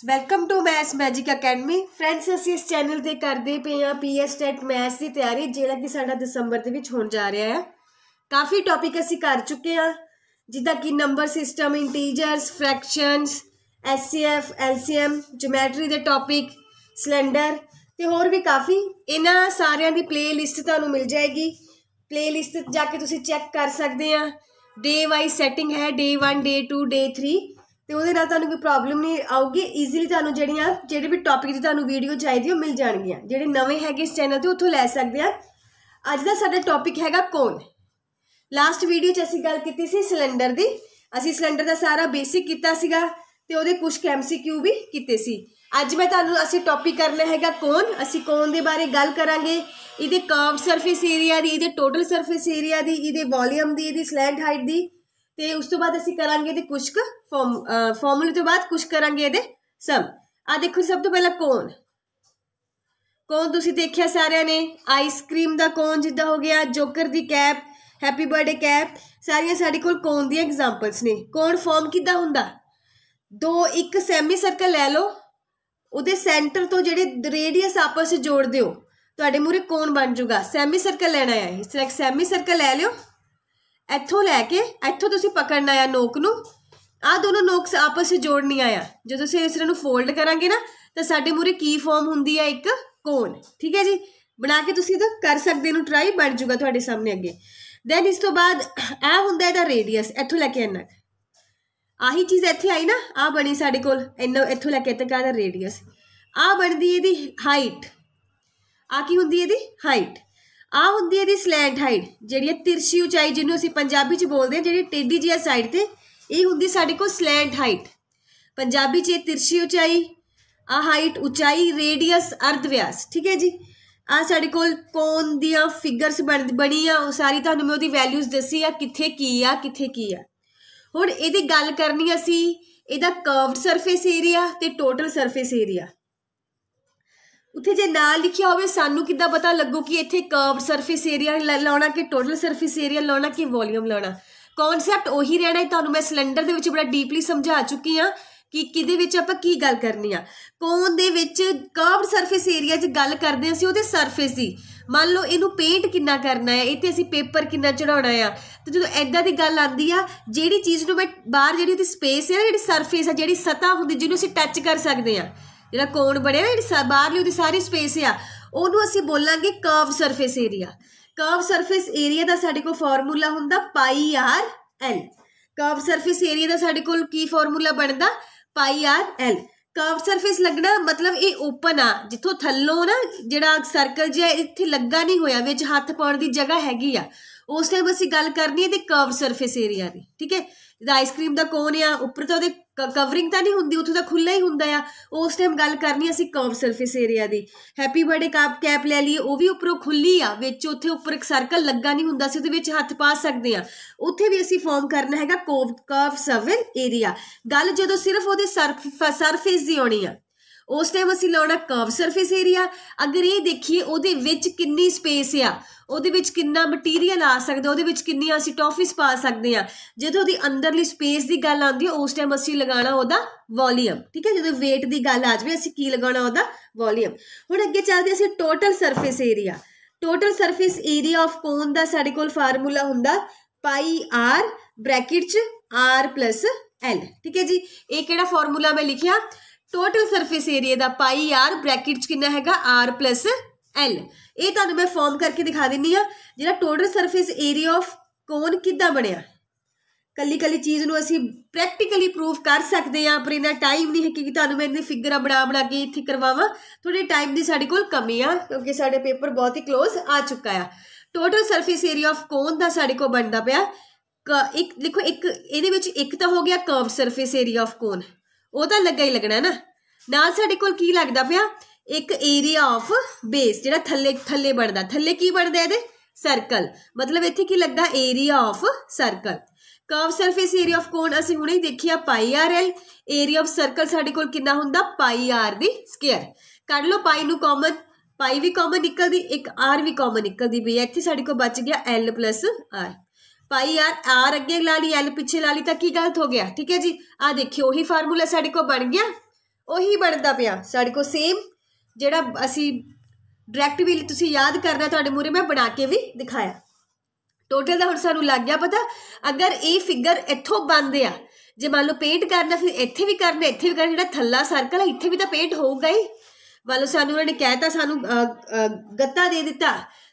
Welcome to maths magic academy friends. ਅਸੀਂ ਇਸ channel ਤੇ ਕਰਦੇ ਪਏ ਹਾਂ ਪੀਐਸ ਟੈਟ ਮੈਥਸ ਦੀ ਤਿਆਰੀ, ਜਿਹੜਾ ਕਿ ਸਾਡਾ ਦਸੰਬਰ ਦੇ ਵਿੱਚ ਹੋਣ ਜਾ ਰਿਹਾ ਹੈ। ਕਾਫੀ ਟੌਪਿਕ ਅਸੀਂ ਕਰ ਚੁੱਕੇ ਹਾਂ, ਜਿੱਦਾਂ ਕਿ number system, integers, fractions, HCF, LCM, geometry ਦੇ ਟੌਪਿਕ, ਸਿਲੰਡਰ ਤੇ ਹੋਰ ਵੀ ਕਾਫੀ। ਇਹਨਾਂ ਸਾਰਿਆਂ ਦੀ ਪਲੇ ਲਿਸਟ ਤੁਹਾਨੂੰ ਮਿਲ ਜਾਏਗੀ। ਪਲੇ ਲਿਸਟ ਜਾ ਕੇ ਤੁਸੀਂ ਚੈੱਕ ਕਰ ਸਕਦੇ ਆ। ਡੇ ਵਾਈਜ਼ ਸੈਟਿੰਗ ਹੈ, ਡੇ 1, ਡੇ 2, ਡੇ 3 ਤੇ ਉਹਦੇ ਨਾਲ ਤੁਹਾਨੂੰ ਕੋਈ ਪ੍ਰੋਬਲਮ ਨਹੀਂ ਆਊਗੀ। ਈਜ਼ੀਲੀ ਤੁਹਾਨੂੰ ਜਿਹੜੇ ਵੀ ਟੌਪਿਕ ਦੀ ਤੁਹਾਨੂੰ ਵੀਡੀਓ ਚਾਹੀਦੀ ਉਹ ਮਿਲ ਜਾਣਗੀਆਂ। ਜਿਹੜੇ ਨਵੇਂ ਹੈਗੇ ਇਸ ਚੈਨਲ ਤੇ ਉੱਥੋਂ ਲੈ ਸਕਦੇ ਆ। ਅੱਜ ਦਾ ਸਾਡਾ ਟੌਪਿਕ ਹੈਗਾ ਕੋਨ। ਲਾਸਟ ਵੀਡੀਓ 'ਚ ਅਸੀਂ ਗੱਲ ਕੀਤੀ ਸੀ ਸਿਲੰਡਰ ਦੀ। ਅਸੀਂ ਸਿਲੰਡਰ ਦਾ ਸਾਰਾ ਬੇਸਿਕ ਕੀਤਾ ਸੀਗਾ ਤੇ ਉਹਦੇ ਕੁਝ MCQ ਵੀ ਕੀਤੇ ਸੀ। ਅੱਜ ਮੈਂ ਤੁਹਾਨੂੰ ਅਸੀਂ ਟੌਪਿਕ ਕਰਨਾ ਹੈਗਾ ਕੋਨ। ਅਸੀਂ ਕੋਨ ਦੇ ਬਾਰੇ ਗੱਲ ਕਰਾਂਗੇ, ਇਹਦੇ ਕਰਵਡ ਸਰਫੇਸ ਏਰੀਆ ਦੀ, ਇਹਦੇ ਟੋਟਲ ਸਰਫੇਸ ਏਰੀਆ ਦੀ, ਇਹਦੇ ਵੋਲੀਅਮ ਦੀ, ਇਹਦੀ ਸਲੈਂਟ ਹਾਈਟ ਦੀ, ਤੇ ਉਸ ਤੋਂ ਬਾਅਦ ਅਸੀਂ ਕਰਾਂਗੇ ਇਹਦੇ ਕੁਛ ਕੁ ਫਾਰਮੂਲੇ ਤੋਂ ਬਾਅਦ ਕੁਛ ਕਰਾਂਗੇ ਇਹਦੇ ਸਮ। ਆ ਦੇਖੋ, ਸਭ ਤੋਂ ਪਹਿਲਾਂ ਕੋਨ। ਕੋਨ ਤੁਸੀਂ ਦੇਖਿਆ ਸਾਰਿਆਂ ਨੇ, ਆਈਸਕ੍ਰੀਮ ਦਾ ਕੋਨ ਜਿੱਦਾਂ ਹੋ ਗਿਆ, ਜੋਕਰ ਦੀ ਕੈਪ, ਹੈਪੀ ਬਰਥਡੇ ਕੈਪ, ਸਾਰੀਆਂ ਸਾਡੇ ਕੋਲ ਕੋਨ ਦੀਆਂ ਐਗਜ਼ਾਮਪਲਸ ਨੇ। ਕੋਨ ਫਾਰਮ ਕਿੱਦਾਂ ਹੁੰਦਾ? ਇੱਕ ਸੈਮੀ ਸਰਕਲ ਲੈ ਲਓ, ਉਹਦੇ ਸੈਂਟਰ ਤੋਂ ਜਿਹੜੇ ਰੇਡੀਅਸ ਆਪਸ ਵਿੱਚ ਜੋੜ ਦਿਓ, ਤੁਹਾਡੇ ਮੂਹਰੇ ਕੋਨ ਬਣ ਜਾਊਗਾ। ਸੈਮੀ ਸਰਕਲ ਲੈਣਾ ਹੈ, ਸੈਮੀ ਸਰਕਲ ਲੈ ਲਿਓ, ਇੱਥੋਂ ਲੈ ਕੇ ਇੱਥੋਂ ਤੁਸੀਂ ਪਕੜਨਾ ਆ ਨੋਕ ਨੂੰ। ਆਹ ਦੋਨੋਂ ਨੋਕਸ ਆਪਸ ਵਿੱਚ ਜੋੜਨੀਆਂ ਆ। ਜਦੋਂ ਅਸੀਂ ਇਸ ਨੂੰ ਫੋਲਡ ਕਰਾਂਗੇ ਨਾ ਤਾਂ ਸਾਡੇ ਮੂਹਰੇ ਕੀ ਫਾਰਮ ਹੁੰਦੀ ਆ? ਇੱਕ ਕੋਨ। ਠੀਕ ਹੈ ਜੀ, ਬਣਾ ਕੇ ਤੁਸੀਂ ਤਾਂ ਕਰ ਸਕਦੇ, ਇਹਨੂੰ ਟਰਾਈ, ਬਣ ਜਾਊਗਾ ਤੁਹਾਡੇ ਸਾਹਮਣੇ ਅੱਗੇ। ਦੈਨ ਇਸ ਤੋਂ ਬਾਅਦ ਇਹ ਹੁੰਦਾ ਇਹਦਾ ਰੇਡੀਅਸ, ਇੱਥੋਂ ਲੈ ਕੇ ਇੰਨਾ। ਆਹੀ ਚੀਜ਼ ਇੱਥੇ ਆਈ ਨਾ, ਆਹ ਬਣੀ ਸਾਡੇ ਕੋਲ ਇੰਨਾ, ਇੱਥੋਂ ਲੈ ਕੇ ਤੱਕ ਇਹਦਾ ਰੇਡੀਅਸ। ਆਹ ਬਣਦੀ ਇਹਦੀ ਹਾਈਟ। ਆਹ ਕੀ ਹੁੰਦੀ ਇਹਦੀ ਹਾਈਟ। ਆਹ ਹੁੰਦੀ ਇਹਦੀ ਸਲੈਂਟ ਹਾਈਟ, ਜਿਹੜੀ ਤਿਰਛੀ ਉਚਾਈ, ਜਿਹਨੂੰ ਅਸੀਂ ਪੰਜਾਬੀ 'ਚ ਬੋਲਦੇ ਹਾਂ, ਜਿਹੜੀ ਟੇਢੀ ਜਿਹੀ ਸਾਈਡ ਤੇ, ਇਹ ਹੁੰਦੀ ਸਾਡੇ ਕੋਲ ਸਲੈਂਟ ਹਾਈਟ। ਪੰਜਾਬੀ 'ਚ ਇਹ ਤਿਰਛੀ ਉਚਾਈ, ਆਹ ਹਾਈਟ ਉਚਾਈ, ਰੇਡੀਅਸ ਅਰਧ ਵਿਆਸ। ਠੀਕ ਹੈ ਜੀ, ਆਹ ਸਾਡੇ ਕੋਲ ਕੋਨ ਦੀਆਂ ਫਿਗਰਸ ਬਣੀ ਆ, ਉਹ ਸਾਰੀ ਤੁਹਾਨੂੰ ਮੈਂ ਉਹਦੀ ਵੈਲਿਊਜ਼ ਦੱਸੀ ਆ, ਕਿੱਥੇ ਕੀ ਆ, ਕਿੱਥੇ ਕੀ ਆ। ਹੁਣ ਇਹਦੀ ਗੱਲ ਕਰਨੀ ਅਸੀਂ ਇਹਦਾ ਕਰਵਡ ਸਰਫੇਸ ਏਰੀਆ ਤੇ ਟੋਟਲ ਸਰਫੇਸ ਏਰੀਆ। ਉੱਥੇ ਜੇ ਨਾਲ ਲਿਖਿਆ ਹੋਵੇ, ਸਾਨੂੰ ਕਿੱਦਾਂ ਪਤਾ ਲੱਗੂ ਕਿ ਇੱਥੇ ਕਰਵਡ ਸਰਫੇਸ ਏਰੀਆ ਲਾਉਣਾ ਕਿ ਟੋਟਲ ਸਰਫੇਸ ਏਰੀਆ ਲਾਉਣਾ ਕਿ ਵੋਲੀਅਮ ਲਾਉਣਾ? ਕੌਨਸੈਪਟ ਉਹੀ ਰਹਿਣਾ। ਤੁਹਾਨੂੰ ਮੈਂ ਸਿਲੰਡਰ ਦੇ ਵਿੱਚ ਬੜਾ ਡੀਪਲੀ ਸਮਝਾ ਚੁੱਕੀ ਹਾਂ ਕਿ ਕਿਹਦੇ ਵਿੱਚ ਆਪਾਂ ਕੀ ਗੱਲ ਕਰਨੀ ਆ। ਕੋਨ ਦੇ ਵਿੱਚ ਕਰਵਡ ਸਰਫੇਸ ਏਰੀਆ 'ਚ ਗੱਲ ਕਰਦੇ ਅਸੀਂ ਉਹਦੇ ਸਰਫੇਸ ਦੀ। ਮੰਨ ਲਓ ਇਹਨੂੰ ਪੇਂਟ ਕਿੰਨਾ ਕਰਨਾ ਹੈ, ਇਹ 'ਤੇ ਅਸੀਂ ਪੇਪਰ ਕਿੰਨਾ ਚੜਾਉਣਾ ਆ। ਤੇ ਜਦੋਂ ਇੱਦਾਂ ਦੀ ਗੱਲ ਆਉਂਦੀ ਆ, ਜਿਹੜੀ ਚੀਜ਼ ਨੂੰ ਮੈਂ ਬਾਹਰ, ਜਿਹੜੀ ਉਹਦੀ ਸਪੇਸ ਹੈ, ਜਿਹੜੀ ਸਰਫੇਸ ਆ, ਜਿਹੜੀ ਸਤ੍ਹਾ ਹੁੰਦੀ ਜਿਹਨੂੰ ਅਸੀਂ ਟੱਚ ਕਰ ਸਕਦੇ ਹਾਂ, ਜਿਹੜਾ ਕੋਨ ਬਣਿਆ ਨਾ, ਜਿਹੜੀ ਬਾਹਰਲੀ ਉਹਦੀ ਸਾਰੀ ਸਪੇਸ ਆ, ਉਹਨੂੰ ਅਸੀਂ ਬੋਲਾਂਗੇ curve surface area. Curve surface area ਦਾ ਸਾਡੇ ਕੋਲ ਫਾਰਮੂਲਾ ਹੁੰਦਾ πr/l। ਕਰਵ ਸਰਫੇਸ ਏਰੀਆ ਦਾ ਸਾਡੇ ਕੋਲ ਕੀ ਫਾਰਮੂਲਾ ਬਣਦਾ? πr/l। ਕਰਵ ਸਰਫੇਸ ਲੱਗਣਾ ਮਤਲਬ ਇਹ ਓਪਨ ਆ, ਜਿੱਥੋਂ ਥੱਲੋਂ ਨਾ ਜਿਹੜਾ ਸਰਕਲ ਜਿਹਾ ਇੱਥੇ ਲੱਗਾ ਨਹੀਂ ਹੋਇਆ, ਵਿੱਚ ਹੱਥ ਪਾਉਣ ਦੀ ਜਗ੍ਹਾ ਹੈਗੀ ਆ, ਉਸ ਟਾਈਮ ਅਸੀਂ ਗੱਲ ਕਰਨੀ ਹੈ ਤੇ ਕਰਵ ਸਰਫੇਸ ਏਰੀਆ ਦੀ। ਠੀਕ ਹੈ, ਜਿੱਦਾਂ ਆਈਸਕ੍ਰੀਮ ਦਾ ਕੋਨ ਆ, ਉੱਪਰ ਤਾਂ ਉਹਦੇ ਕਵਰਿੰਗ ਤਾਂ ਨਹੀਂ ਹੁੰਦੀ, ਉੱਥੋਂ ਤਾਂ ਖੁੱਲ੍ਹਾ ਹੀ ਹੁੰਦਾ ਆ, ਉਸ ਟਾਈਮ ਗੱਲ ਕਰਨੀ ਅਸੀਂ ਕਰਵ ਸਰਫੇਸ ਏਰੀਆ ਦੀ। ਹੈਪੀ ਬਰਥਡੇ ਕੈਪ ਲੈ ਲਈਏ, ਉਹ ਵੀ ਉੱਪਰੋਂ ਖੁੱਲ੍ਹੀ ਆ, ਵਿੱਚ ਉੱਥੇ ਉੱਪਰ ਇੱਕ ਸਰਕਲ ਲੱਗਾ ਨਹੀਂ ਹੁੰਦਾ, ਅਸੀਂ ਉਹਦੇ ਵਿੱਚ ਹੱਥ ਪਾ ਸਕਦੇ ਹਾਂ। ਉੱਥੇ ਵੀ ਅਸੀਂ ਫਾਰਮ ਕਰਨਾ ਹੈਗਾ ਕਰਵ ਸਰਫੇਸ ਏਰੀਆ। ਗੱਲ ਜਦੋਂ ਸਿਰਫ ਉਹਦੇ ਸਰਫੇਸ ਦੀ ਆਉਣੀ ਆ, ਉਸ ਟਾਈਮ ਅਸੀਂ ਲਾਉਣਾ ਕਰਵ ਸਰਫੇਸ ਏਰੀਆ। ਅਗਰ ਇਹ ਦੇਖੀਏ ਉਹਦੇ ਵਿੱਚ ਕਿੰਨੀ ਸਪੇਸ ਆ, ਉਹਦੇ ਵਿੱਚ ਕਿੰਨਾ ਮਟੀਰੀਅਲ ਆ ਸਕਦਾ, ਉਹਦੇ ਵਿੱਚ ਕਿੰਨੀਆਂ ਅਸੀਂ ਟੌਫੀਸ ਪਾ ਸਕਦੇ ਹਾਂ, ਜਦੋਂ ਉਹਦੀ ਅੰਦਰਲੀ ਸਪੇਸ ਦੀ ਗੱਲ ਆਉਂਦੀ ਹੈ, ਉਸ ਟਾਈਮ ਅਸੀਂ ਲਗਾਉਣਾ ਉਹਦਾ ਵੋਲੀਅਮ। ਠੀਕ ਹੈ, ਜਦੋਂ ਵੇਟ ਦੀ ਗੱਲ ਆ ਜਾਵੇ, ਅਸੀਂ ਕੀ ਲਗਾਉਣਾ? ਉਹਦਾ ਵੋਲੀਅਮ। ਹੁਣ ਅੱਗੇ ਚੱਲਦੇ ਅਸੀਂ total surface area. Total surface area of cone ਦਾ ਸਾਡੇ ਕੋਲ ਫਾਰਮੂਲਾ ਹੁੰਦਾ πr ਬ੍ਰੈਕਟ 'ਚ r+l। ਠੀਕ ਹੈ ਜੀ, ਇਹ ਕਿਹੜਾ ਫਾਰਮੂਲਾ ਮੈਂ ਲਿਖਿਆ? ਟੋਟਲ ਸਰਫੇਸ ਏਰੀਆ ਦਾ πr ਬ੍ਰੈਕਟ 'ਚ ਕਿੰਨਾ ਹੈਗਾ? r+l। ਇਹ ਤੁਹਾਨੂੰ ਮੈਂ ਫਾਰਮ ਕਰਕੇ ਦਿਖਾ ਦਿੰਦੀ ਹਾਂ, ਜਿਹੜਾ ਟੋਟਲ ਸਰਫੇਸ ਏਰੀਆ ਆਫ ਕੋਨ ਕਿੱਦਾਂ ਬਣਿਆ। ਕੱਲੀ ਕੱਲੀ ਚੀਜ਼ ਨੂੰ ਅਸੀਂ ਪ੍ਰੈਕਟੀਕਲੀ ਪ੍ਰੂਫ ਕਰ ਸਕਦੇ ਹਾਂ, ਪਰ ਇੰਨਾ ਟਾਈਮ ਨਹੀਂ ਹੈ ਕਿ ਤੁਹਾਨੂੰ ਮੈਂ ਇਹਦੀ ਫਿਗਰਾਂ ਬਣਾ ਕੇ ਇੱਥੇ ਕਰਵਾਵਾਂ। ਥੋੜੇ ਟਾਈਮ ਦੀ ਸਾਡੇ ਕੋਲ ਕਮੀ ਆ, ਕਿਉਂਕਿ ਸਾਡੇ ਪੇਪਰ ਬਹੁਤ ਹੀ ਕਲੋਜ਼ ਆ ਚੁੱਕਾ ਆ। Total surface area of cone ਦਾ ਸਾਡੇ ਕੋਲ ਬਣਦਾ ਪਿਆ ਇੱਕ, ਦੇਖੋ, ਇੱਕ ਇਹਦੇ ਵਿੱਚ ਇੱਕ ਤਾਂ ਹੋ ਗਿਆ ਕਰਵਡ ਸਰਫੇਸ ਏਰੀਆ ਆਫ ਕੋਨ, ਉਹ ਤਾਂ ਲੱਗਾ ਹੀ ਲੱਗਣਾ ਨਾ। ਨਾਲ ਸਾਡੇ ਕੋਲ ਕੀ ਲੱਗਦਾ ਪਿਆ? ਇੱਕ ਏਰੀਆ ਆਫ ਬੇਸ, ਜਿਹੜਾ ਥੱਲੇ ਬਣਦਾ। ਥੱਲੇ ਕੀ ਬਣਦਾ ਇਹਦੇ? ਸਰਕਲ। ਮਤਲਬ ਇੱਥੇ ਕੀ ਲੱਗਾ? Area of circle. Curve surface area of cone ਅਸੀਂ ਹੁਣੇ ਦੇਖਿਆ πr/l। ਏਰੀਆ ਆਫ ਸਰਕਲ ਸਾਡੇ ਕੋਲ ਕਿੰਨਾ ਹੁੰਦਾ? πr ਦੀ ਸਕੁਅਰ। ਕੱਢ ਲਓ ਪਾਈ ਨੂੰ ਕਾਮਨ, ਪਾਈ ਵੀ ਕਾਮਨ ਨਿਕਲਦੀ, ਇੱਕ r ਵੀ ਕਾਮਨ ਨਿਕਲਦੀ ਪਈ। ਇੱਥੇ ਸਾਡੇ ਕੋਲ ਬਚ ਗਿਆ l+r। πr ਅੱਗੇ ਲਾ ਲਈ, l ਪਿੱਛੇ ਲਾ ਲਈ ਤਾਂ ਕੀ ਗਲਤ ਹੋ ਗਿਆ? ਠੀਕ ਹੈ ਜੀ, ਆਹ ਦੇਖਿਓ ਉਹੀ ਫਾਰਮੂਲਾ ਸਾਡੇ ਕੋਲ ਬਣ ਗਿਆ। ਉਹੀ ਬਣਦਾ ਪਿਆ ਸਾਡੇ ਕੋਲ ਸੇਮ, ਜਿਹੜਾ ਅਸੀਂ डायरैक्ट भी तुसीं याद करना, तुहाडे मूहरे मैं बना के भी दिखाया। टोटल का हुण सानूं लग गया पता। अगर ये फिगर इत्थों बनते आ, जे मान लो पेंट करना फिर इत्थे भी करना, इत्थे भी करना, जिहड़ा थल्ला सर्कल है इत्थे भी तो पेंट होऊगा ही। मान लो सानूं उन्होंने कहता, सानूं गत्ता दे दिता,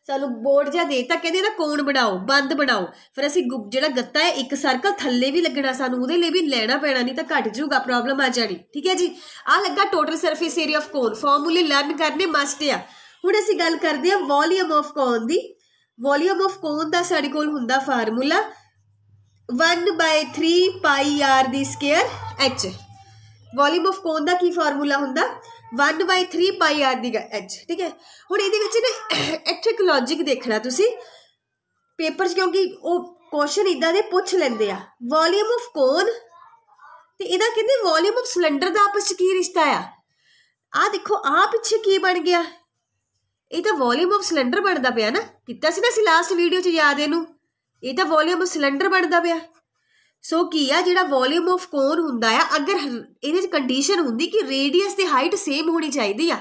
सानूं बोर्ड जिहा देता, कहते ना कोण बनाओ, बंद बनाओ, फिर असीं जिहड़ा गत्ता है एक सर्कल थल्ले भी लगना, सानूं उहदे लई भी लेना पैना, नहीं तो घट जूगा, प्रॉब्लम आ जानी। ठीक है जी, आ लगा टोटल सरफेस एरिया ऑफ कोन। फॉर्मूले लर्न करने मस्ट आ। हुण असीं गल करदे हां वॉल्यूम ऑफ कोन दी। वॉल्यूम ऑफ कोन दा साडे कोल हुंदा फार्मूला 1/3 पाई आर दी square H. Volume of cone दा की फार्मूला हुंदा 1/3 पाई आर दी एच। ठीक है, हुण इहदे विच ना इत्थे एक लॉजिक देखना तुसीं पेपर च, क्योंकि वो क्वेश्चन इदां दे पुछ लैंदे आ। वॉल्यूम ऑफ कोन ते इहदा कहंदे वॉल्यूम ऑफ सिलेंडर दा आपस च की रिश्ता आ देखो आ पिछे की बन गया, ये तो वॉल्यूम ऑफ सिलेंडर बनता पाया ना, किता सी ना असीं लास्ट वीडियो च याद इनू, ये तो वॉल्यूम ऑफ सिलेंडर बनता पाया। सो की आ जिहड़ा वॉल्यूम ऑफ कोन हुंदा आ, अगर इहदे च कंडीशन हुंदी कि रेडियस ते हाइट सेम होनी चाहिदी आ,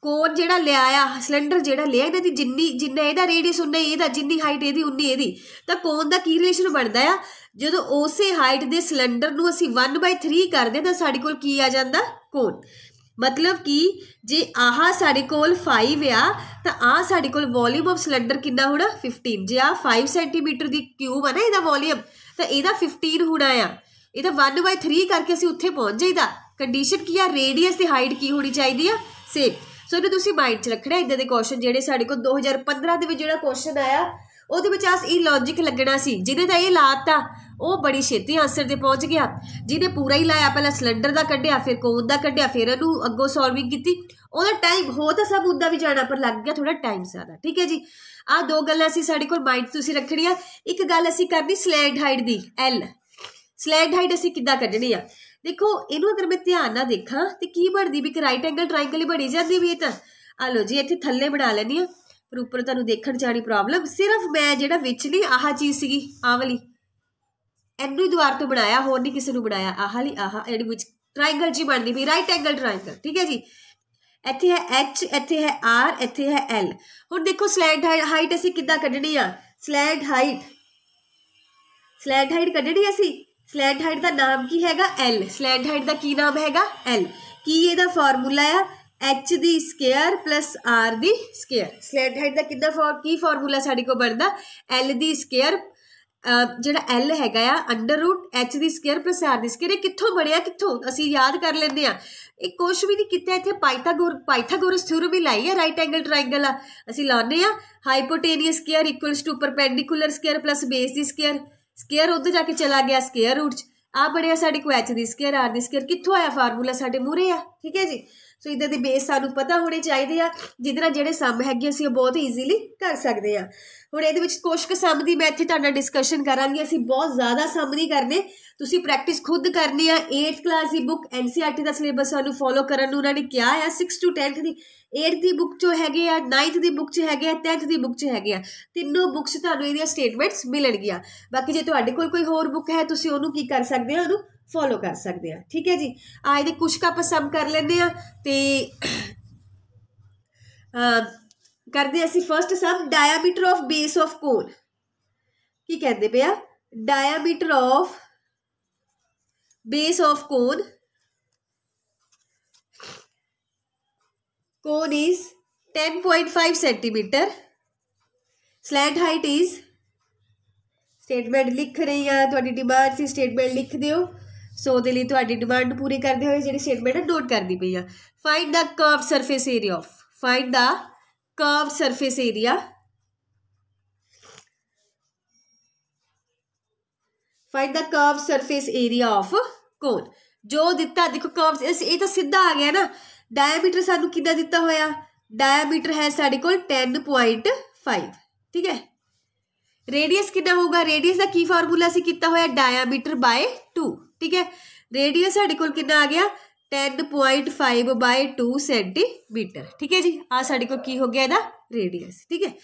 कोन जिहड़ा लिया सिलेंडर जिहड़ा लिया इहदा दी जिन्ना इहदा रेडियस उन्ना इहदा, जिन्नी हाइट इहदी उन्नी इहदी, तां कोन दा की रिलेशन बनदा आ, जदों उसे हाइट दे सिलेंडर नूं असीं 1/3 करदे तां साडे कोल की आ जांदा कोन। मतलब कि जे आह साडे कोल 5 आ तो आ साडे कोल वॉल्यूम ऑफ सिलेंडर कितना होना 15। जे आ 5 सेंटीमीटर दी क्यूब है ना इहदा वॉल्यूम, तो इहदा 15 होना आ। इहदा 1/3 करके असीं उत्थे पहुंच जाईदा। कंडीशन की आ, रेडियस ते हाइट की होनी चाहिदी आ सेम। सो इहनूं तुसीं माइंड च रखना। इदां दे क्वेश्चन जिहड़े साडे कोल 2015 दे विच जिहड़ा क्वेश्चन आया ਉਹਦੇ ਵਿੱਚ ਆਸ ਇਹ लॉजिक लगना सी, ਜਿਹਨੇ ਤਾਂ ਇਹ ਲਾਤਾ ਉਹ बड़ी छेती आंसर ते पहुंच गया। ਜਿਹਨੇ पूरा ही लाया, पहला सिलेंडर का कढ़िया, फिर कोन का कढ़िया, फिर ਇਹਨੂੰ अगों सॉल्विंग की, ਉਹਦਾ टाइम हो तो सब उदा भी जाना, पर लग गया थोड़ा टाइम ज़्यादा। ठीक है जी, आ दो गल्लां असीं साडे कोल माइंड तुसीं रखणियां। एक गल असीं करनी slant height the L. Slant height असीं किद्दां कढणी आ, देखो इहनूं अगर मैं ध्यान नाल देखां ते की बनदी भी, एक राइट एंगल ट्राइंगल ही बनी जाती भी। तां आ लो जी इत्थे थल्ले बना लैनी आ, पर उपर तुहानूं देखण जानी प्रॉब्लम। सिर्फ मैं जिहड़ा विच नहीं आह चीज़ सीगी आह वाली, इनू ही दुआर तो बनाया, होर नहीं किसी ने बनाया। आह वाली आह जिहड़ी विच ट्राइंगल जी बनदी पई, राइट एंगल ट्राइंगल। ठीक है जी, इत्थे है एच, इत्थे है आर, इत्थे है एल। हुण देखो स्लैंट हाइट असीं किद्दां कढणी आ। स्लैंट हाइट कढणी असीं। स्लैंट हाइट का नाम की हैगा एल। स्लैंट हाइट का की नाम हैगा एल। की इहदा फार्मूला आ एच दी स्केयर प्लस आर दी स्केयर। स्लैंट हाइट का कितना की फार्मूला साडे को बनदा एल दी स्केयर, जिहड़ा एल हैगा आ अंडर रूट एच दी स्केयर प्लस आर दी स्केयर। कित्थों बनिया, कित्थों असीं याद कर लैंदे आ, ये कुछ भी नहीं किया। इत्थे पाइथागोरस थ्योरम भी लाई है, राइट एंगल ट्राइंगल आ असीं लाने आ। Hypotenuse square equals to perpendicular square plus base दी स्केयर। स्केयर उधर जाके चला गया स्केयर रूट च, आ बनिया साडे को एच दी स्केयर आर दी स्केयर। कित्थों आया फार्मूला साडे मूहरे आ। ठीक है जी, सो इदां दे बेस सानूं पता होने चाहिए, जिहदे नाल जिहड़े सम हैगे असीं बहुत ईजीली कर सकते हैं। हुण इहदे विच कुछ क सम दी मैं इत्थे तुहाडे नाल डिस्कशन करांगी। असीं बहुत ज़्यादा सम नहीं करने, तुसीं प्रैक्टिस खुद करनी आ। 8th क्लास की बुक NCERT का सिलेबस सानूं फॉलो करन नूं उन्होंने कहा है। 6 to 10th की 8th की बुक चो हैगे आ, 9th की बुक च हैगे आ, 10th की बुक च हैगे आ। तीनों बुक्स तुहानूं इहदियां स्टेटमेंट्स मिलणगियां। बाकी जे तुहाडे कोल कोई होर बुक है तुसीं उहनूं की कर सकदे हो, उहनूं फॉलो कर सकते हैं। ठीक है जी, आज दे कुछ का सम कर लेंदे आ ते करदे असीं first sum diameter of base of cone. की कहते पे आ, diameter of base of cone is 10.5 centimetre. Slant height is, statement लिख रही हैं, तुहाडी डिमांड सी स्टेटमेंट लिख दिओ। सो दे लई तुहाडी डिमांड पूरी करदे होए जिहड़ी स्टेटमेंट है नोट करदी पई आ। Find the curve surface area of, find the curve surface area, find the curve surface area of cone. जो दिता देखो कर्व, ये तो सीधा आ गया ना। डायामीटर सानू कितना दिता होया, डायामीटर है साडे कोल 10.5। ठीक है, रेडियस कितना होगा, रेडियस का की फार्मूला से कितना होया डायामीटर बाय 2। ठीक है, रेडियस साडे कोल कितना आ गया 10.5/2 सेंटीमीटर। ठीक है जी, आ साडे कोल की हो गया इहदा रेडियस। ठीक है,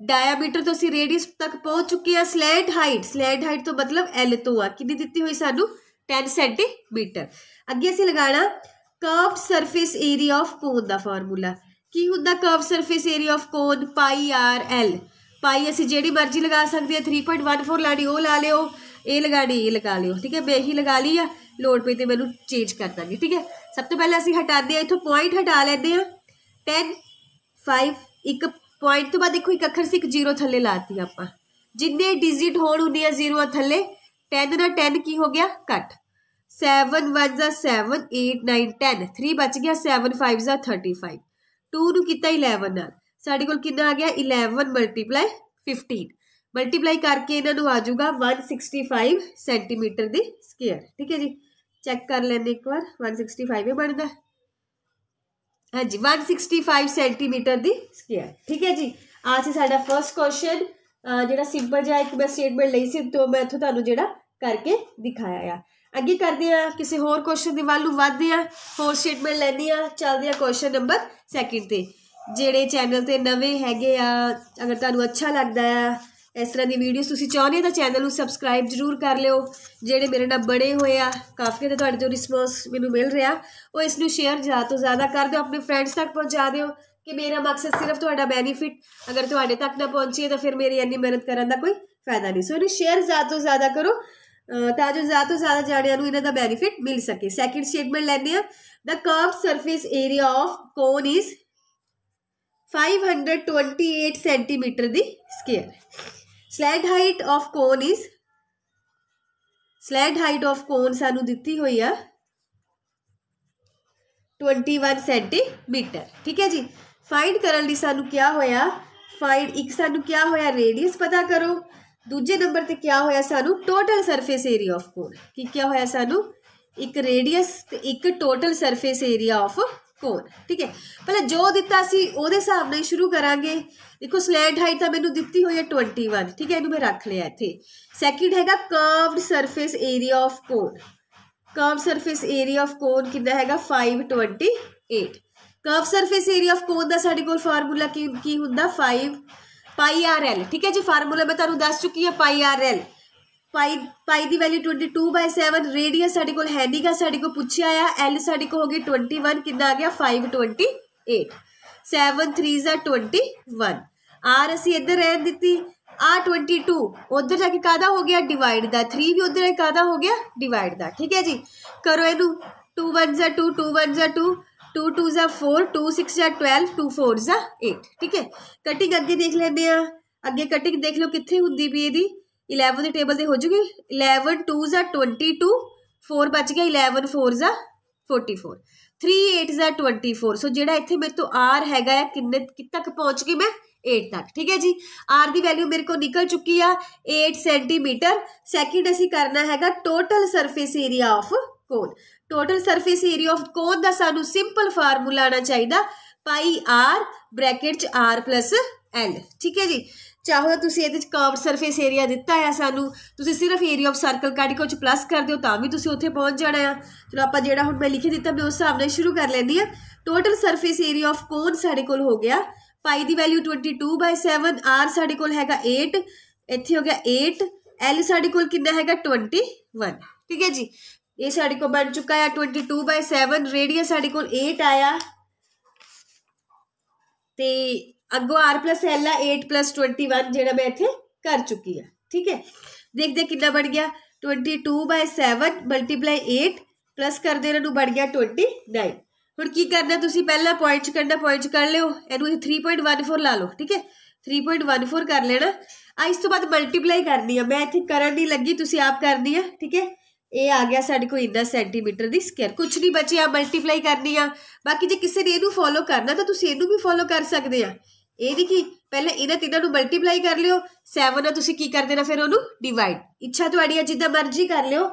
डायामीटर तो असीं रेडियस तक पहुंच चुके हैं। स्लैंट हाइट तो मतलब एल तो आ, कितनी दिती हुई सानू 10 सेंटीमीटर। अगे असीं लगाना curved surface area of cone का फार्मूला। की हुंदा curve surface area of cone? Pi R L. Pi असीं जिहड़ी मर्जी लगा सकते हैं, 3.14 लानी वो ला लियो, ये लगानी ये लगा लियो, ठीक है। मैं यही लगा ली आ, लोड़ पे तो मैनू चेंज कर देंगे, ठीक है। सब तो पहले असीं हटाते हैं, इत्थों पॉइंट हटा लेंदे आ 10 5 एक पॉइंट तो बाद देखो एक अखर से एक जीरो थले लाती आपां, जिन्ने डिजिट होण उन्नियां जीरो थले 10 ना 10 की हो गया कट, 7 1 जा 7 8 9 10 3 बच गया, 7 5 जा 35, 2 नूं कीता 11 नाल, साडे कोल कितना आ गया 11 मल्टीप्लाई 15, मल्टीप्लाई करके इन्हां नूं आ जाऊगा 165 सेंटीमीटर दी स्क्वेयर, ठीक है जी। चैक कर लेंगे एक बार, 165 ही बनता, हाँ जी 165 सेंटीमीटर दी स्क्वेयर, ठीक है जी। आज साडा फर्स्ट क्वेश्चन जिहड़ा सिंपल जिहा एक मैं स्टेटमेंट लई सी तो मैं इत्थों तुहानूं जिहड़ा करके दिखाया आ। अगे करते हैं किसी होर क्वेश्चन के वाल वधदे आ, होर स्टेटमेंट लैंदे आ, चलदे आ क्वेश्चन नंबर 2 ते। जिहड़े चैनल ते नवे हैगे आ, अगर तुहानूं अच्छा लगदा है इस तरह की वीडियोज़ तुसीं चाहुंदे हो तो चैनल को सबसक्राइब जरूर कर लिओ। जिहड़े मेरे नाल बड़े हुए आ, काफ़ी तो तुहाडे तो रिस्पॉन्स मैनूं मिल रहा, वो इसनूं शेयर ज़्यादा तो ज़्यादा कर दो, अपने फ्रेंड्स तक पहुँचा दिओ कि मेरा मकसद सिर्फ तुहाडा बेनीफिट अगर तुहाडे तक ना पहुँचे तो फिर मेरी इन्नी मेहनत करने का कोई फायदा नहीं। सो इन्हूं शेयर ज़्यादा तो ज़्यादा करो तां जो ज़्यादा तो ज़्यादा जाणियां नूं इन्हां दा बेनीफिट मिल सके। सैकेंड स्टेटमेंट लैंदे आ, the curved surface area of cone is 528 centimetre दी square. Slant height of cone is, slant height of cone सानू दिती हुई है 21 सेंटीमीटर, ठीक है जी। फाइंड करन लई सानू क्या होया, फाइंड एक सानू क्या होया रेडियस पता करो, दूजे नंबर ते क्या होया सानू टोटल सरफेस एरिया ऑफ कोन, कि क्या होया सानू एक रेडियस ते एक total surface area of cone, ठीक है। पहले जो दिता सी उहदे हिसाब नाल शुरू करांगे। देखो स्लैंट हाइट तो मैनू दिती हुई है 21, ठीक है, इनू मैं रख लिया इत्थे। सैकेंड हैगा curved surface area of cone, curve surface area of कोन कितना हैगा 528। Curve surface area of cone दा साडे कोल फार्मूला की हुंदा 5 पाई आर एल, ठीक है जी। फार्मूला मैं तुहानूं दस चुकी है, पाई आर एल, पाई की वैल्यू 22/7, रेडियस साडे कोल है नहींगा, साडे को पूछा आ, एल साडे को हो गई 21, कितना आ गया 528, 7 3 जा 21, आर असी इधर रहन दी, आ 22 उधर जाके कादा हो गया डिवाइड दा, 3 भी उधर कादा हो गया डिवाइड दा, ठीक है जी। करो इनू 2 1 जा 2, 2 1 जा 2, 2 2 जा 4, 2 6 जा 12, 2 4 जा 8, ठीक है। कटिंग अगे देख लेंगे, अगे कटिंग देख लो कितने होंगी पी इहदी 11 के टेबल से हो जूगी, 11 2 जा 22, 4 बच गया, 11 4 जा 44, 3 8 जा 24। सो जिहड़ा इत्थे मेरे तो आर हैगा किन्ने तक पहुँच गई मैं 8 तक, ठीक है जी। आर की वैल्यू मेरे को निकल चुकी है 8 सेंटीमीटर। सैकेंड असी करना हैगा total surface area of cone, total surface area of cone का सानू सिंपल फार्मूला आना चाहिए, पाई आर ब्रैकेट च आर प्लस एल, ठीक है जी। चाहो तो तुसीं इहदे च कर्व्ड सरफेस एरिया दिता है सानू, तुसीं सिर्फ एरिया ऑफ सर्कल कट के उस प्लस कर दो तां भी तुसीं उत्थे पहुँच जाना है। चलो आपां जिहड़ा हुण मैं लिखे दिता मैं उस हिसाब नाल शुरू कर लैंदी आ। Total surface area of cone साडे कोल हो गया, पाई की वैल्यू 22/7, आर साडे कोल हैगा 8, इत्थे हो गया 8, एल साडे कोल कितना हैगा 21, ठीक है जी। ये साडे कोल बन चुका है 22/7, रेडियस साडे कोल 8 आया, ते अगों आर प्लस एल है 8 + 21 जो मैं इत्थे कर चुकी है, ठीक है। देखते कितना बन गया 22/7 × 8 प्लस कर दे इन्हों बन गया 29। हुण की करना तुसीं पहला पॉइंट करना, पॉइंट कर लिओ, इनू 3.14 ला लो, ठीक है, 3.14 कर लेना। इस तो बाद मल्टीप्लाई करनी है, मैं इत्थे करन नहीं लगी, तुसीं आप करनी है, ठीक है। ये आ गया साडे कोल इन्ना सेंटीमीटर दी स्क्वेयर, कुछ नहीं बचिया, मल्टीप्लाई करनी आ। बाकी जे किसी ने इनू फॉलो करना तो तुसीं इनू भी फॉलो कर सकते हैं। ये नहीं कि पहले इन्हां तीनों नूं मल्टीप्लाई कर लियो, 7 तुसीं की कर देना फिर उन्होंने डिवाइड, इच्छा तुहाडी जिद्दां मर्जी कर लियो।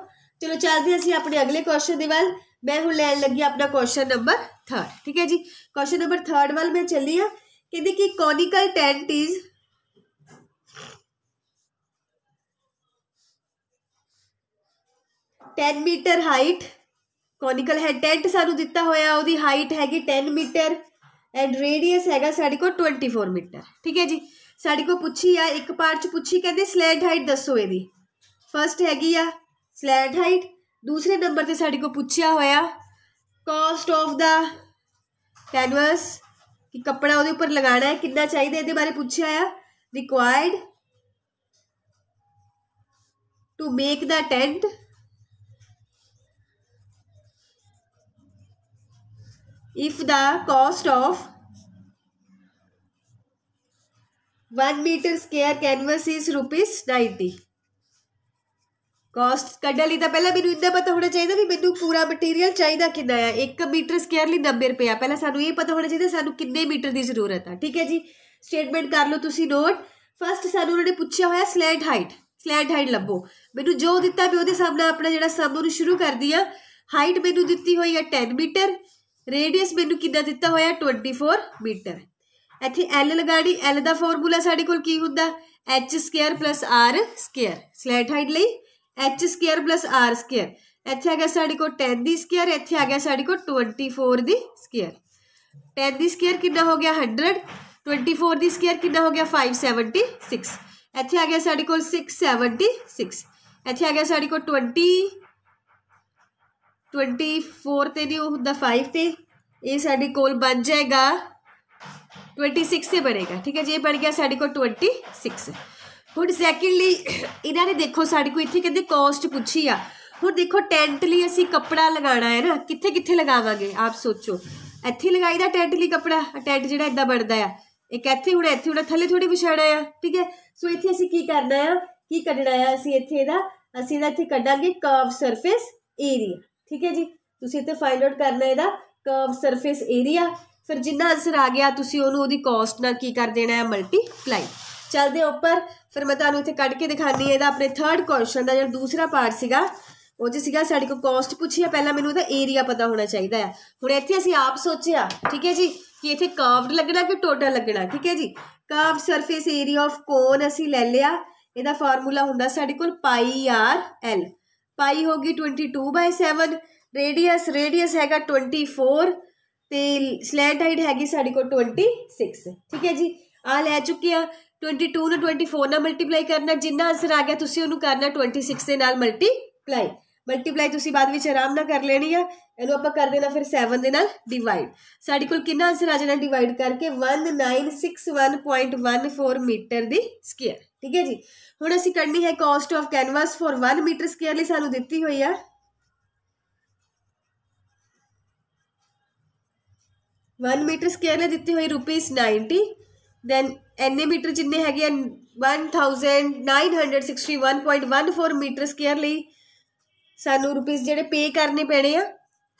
चलो चलते असीं अपने अगले क्वेश्चन दे वल। मैं हुण लैण लगी अपना क्वेश्चन नंबर 3, ठीक है जी। क्वेश्चन नंबर 3 वाल मैं चली हाँ, कहते कि conical tent is 10 meter height, conical है टेंट सानू दिता होया, उहदी हाइट हैगी 10 मीटर एंड रेडियस हैगा साडे को 24 मीटर, ठीक है जी। साडे को पुछी आ एक पार्ट च पुछी, कहते स्लैंट हाइट दसो इहदी। फर्स्ट हैगी आ स्लैंट हाइट, दूसरे नंबर ते साडे को पुछया होया कॉस्ट ऑफ द कैनवस कि कपड़ा उहदे उपर लगाना है कितना चाहिए इहदे बारे पुछया है। Required to make the tent if the cost of 1 metre square canvas is ₹90। Cost कड्ढण लई तां पहलां मैनूं इन्ना पता होना चाहिए भी मैनूं पूरा मटीरियल चाहिए कितना है। 1 मीटर स्क्वायर लई 90 रुपया। पहलां सानूं ये पता होना चाहिए सानूं कितने मीटर की जरूरत है। ठीक है जी, स्टेटमेंट कर लो तुसीं नोट। फस्ट सानूं उन्होंने पूछा होया स्लैंट हाइट। स्लैंट हाइट लभो। मैनूं जो दिता मैं उहदे सामने अपना जिहड़ा सम नूं शुरू कर दिया। हाइट मैनूं दित्ती होई है 10 मीटर, रेडियस मैनूं कितना दिता होया 24 मीटर। इत्थे एल लगानी। एल दा फॉर्मूला साडे कोल की हुंदा H square plus R square. Slant height लई H square plus R square. इत्थे आ गया साडे कोल 10 दी स्क्वायर, इत्थे आ गया साडे कोल 24 दी स्क्वायर। 10 दी स्क्वायर कितना हो गया 100, 24 दी स्क्वायर कितना हो गया 576। इत्थे आ गया साडे कोल 676। इत्थे आ गया साडे कोल 24 ते नहीं हुंदा 5 ते ये साडे कोल बन जाएगा 26 से बनेगा। ठीक है जी, ये बन गया साडे कोल 26। हुण सैकेंडली इन्होंने देखो साडे को इत्थे कहते कॉस्ट पूछी आ। हुण देखो टेंट लई असीं कपड़ा लगाना है ना, कित्थे कित्थे लगावांगे आप सोचो। इत्थे लगाईदा टेंट लई कपड़ा। टेंट जिहड़ा इदां बनदा आ एक इत्थे हुण थल्ले थोड़ी विछाना है। ठीक है, सो इत्थे असीं की करना है की कड्ढना है असीं इत्थे इत्थे कड्ढांगे कर्व सरफेस एरिया। ठीक है जी, तुसीं इत्थे फाइंड आउट करना है कर्व सरफेस एरिया। फिर जिन्ना आंसर आ गया तुसीं ओनूं ओहदी कॉस्ट नाल की कर देना है मल्टीप्लाई। चलते उपर फिर मैं तुहानूं इत्थे कढ के दिखानी है अपने थर्ड क्वेश्चन का जो दूसरा पार्ट सीगा वो सीगा साडे को कॉस्ट पूछी है। पहला मैनूं इहदा एरिया पता होना चाहिए है। हुण इत्थे असीं आप सोचिया ठीक है जी कि इत्थे कर्व्ड लगना कि टोटल लगना। ठीक है जी, curve surface area of cone असीं ले लिया। इहदा फार्मूला हुंदा साडे कोल πr/l। पाई होगी 22/7। रेडियस हैगा 24 ते स्लैंट हाइट हैगी साडे कोल 26। ठीक है जी, आ लै चुके हैं। 22 नूं 24 नाल मल्टीप्लाई करना। जिन्ना आंसर आ गया तुसीं उहनूं करना 26 दे नाल मल्टीप्लाई तुसीं बाद विच आराम नाल कर लेनी है। इहनूं आपां कर देना फिर 7 दे नाल डिवाइड। साडे कोल कितना आंसर आ जाना डिवाइड करके 1961.14 मीटर दी स्क्वायर। ठीक है जी, हुण असीं करनी है cost of canvas for 1 metre square लई सानूं दित्ती होई है 1 मीटर स्क्वायर ने दित्ती हुई ₹90। दैन एने मीटर जिन्ने हैगे 1961.14 मीटर स्क्वायर लई सानू रुपीज़ जिहड़े पे करने पैने आ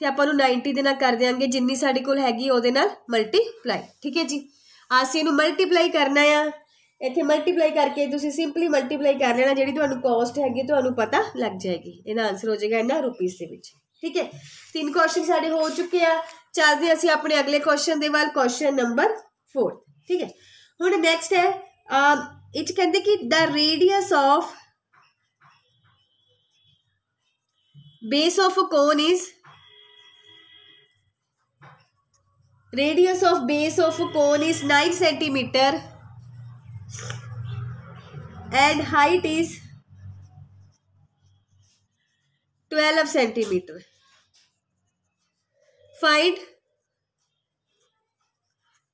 ते आपां नूं 90 दे नाल कर देंगे जिन्नी साडे कोल हैगी ओहदे नाल मल्टीप्लाई। ठीक है जी, असीं इहनूं मल्टीप्लाई करना आ। इत्थे मल्टीप्लाई करके तुसीं सिंपली मल्टीप्लाई कर लेना, जिहड़ी तुहानूं कॉस्ट हैगी तुहानूं पता लग जाएगी। इहदा आंसर हो जाएगा इन्ना रुपीज़ दे विच। ठीक है, 3 क्वेश्चन साडे हो चुके हैं। चलते असीं अपने अगले क्वेश्चन दे वाल, क्वेश्चन नंबर 4। ठीक है, हुण नैक्सट है इट कहते कि the radius of base of a cone is base of a cone is 9 centimetre and height is 12 centimeter. Find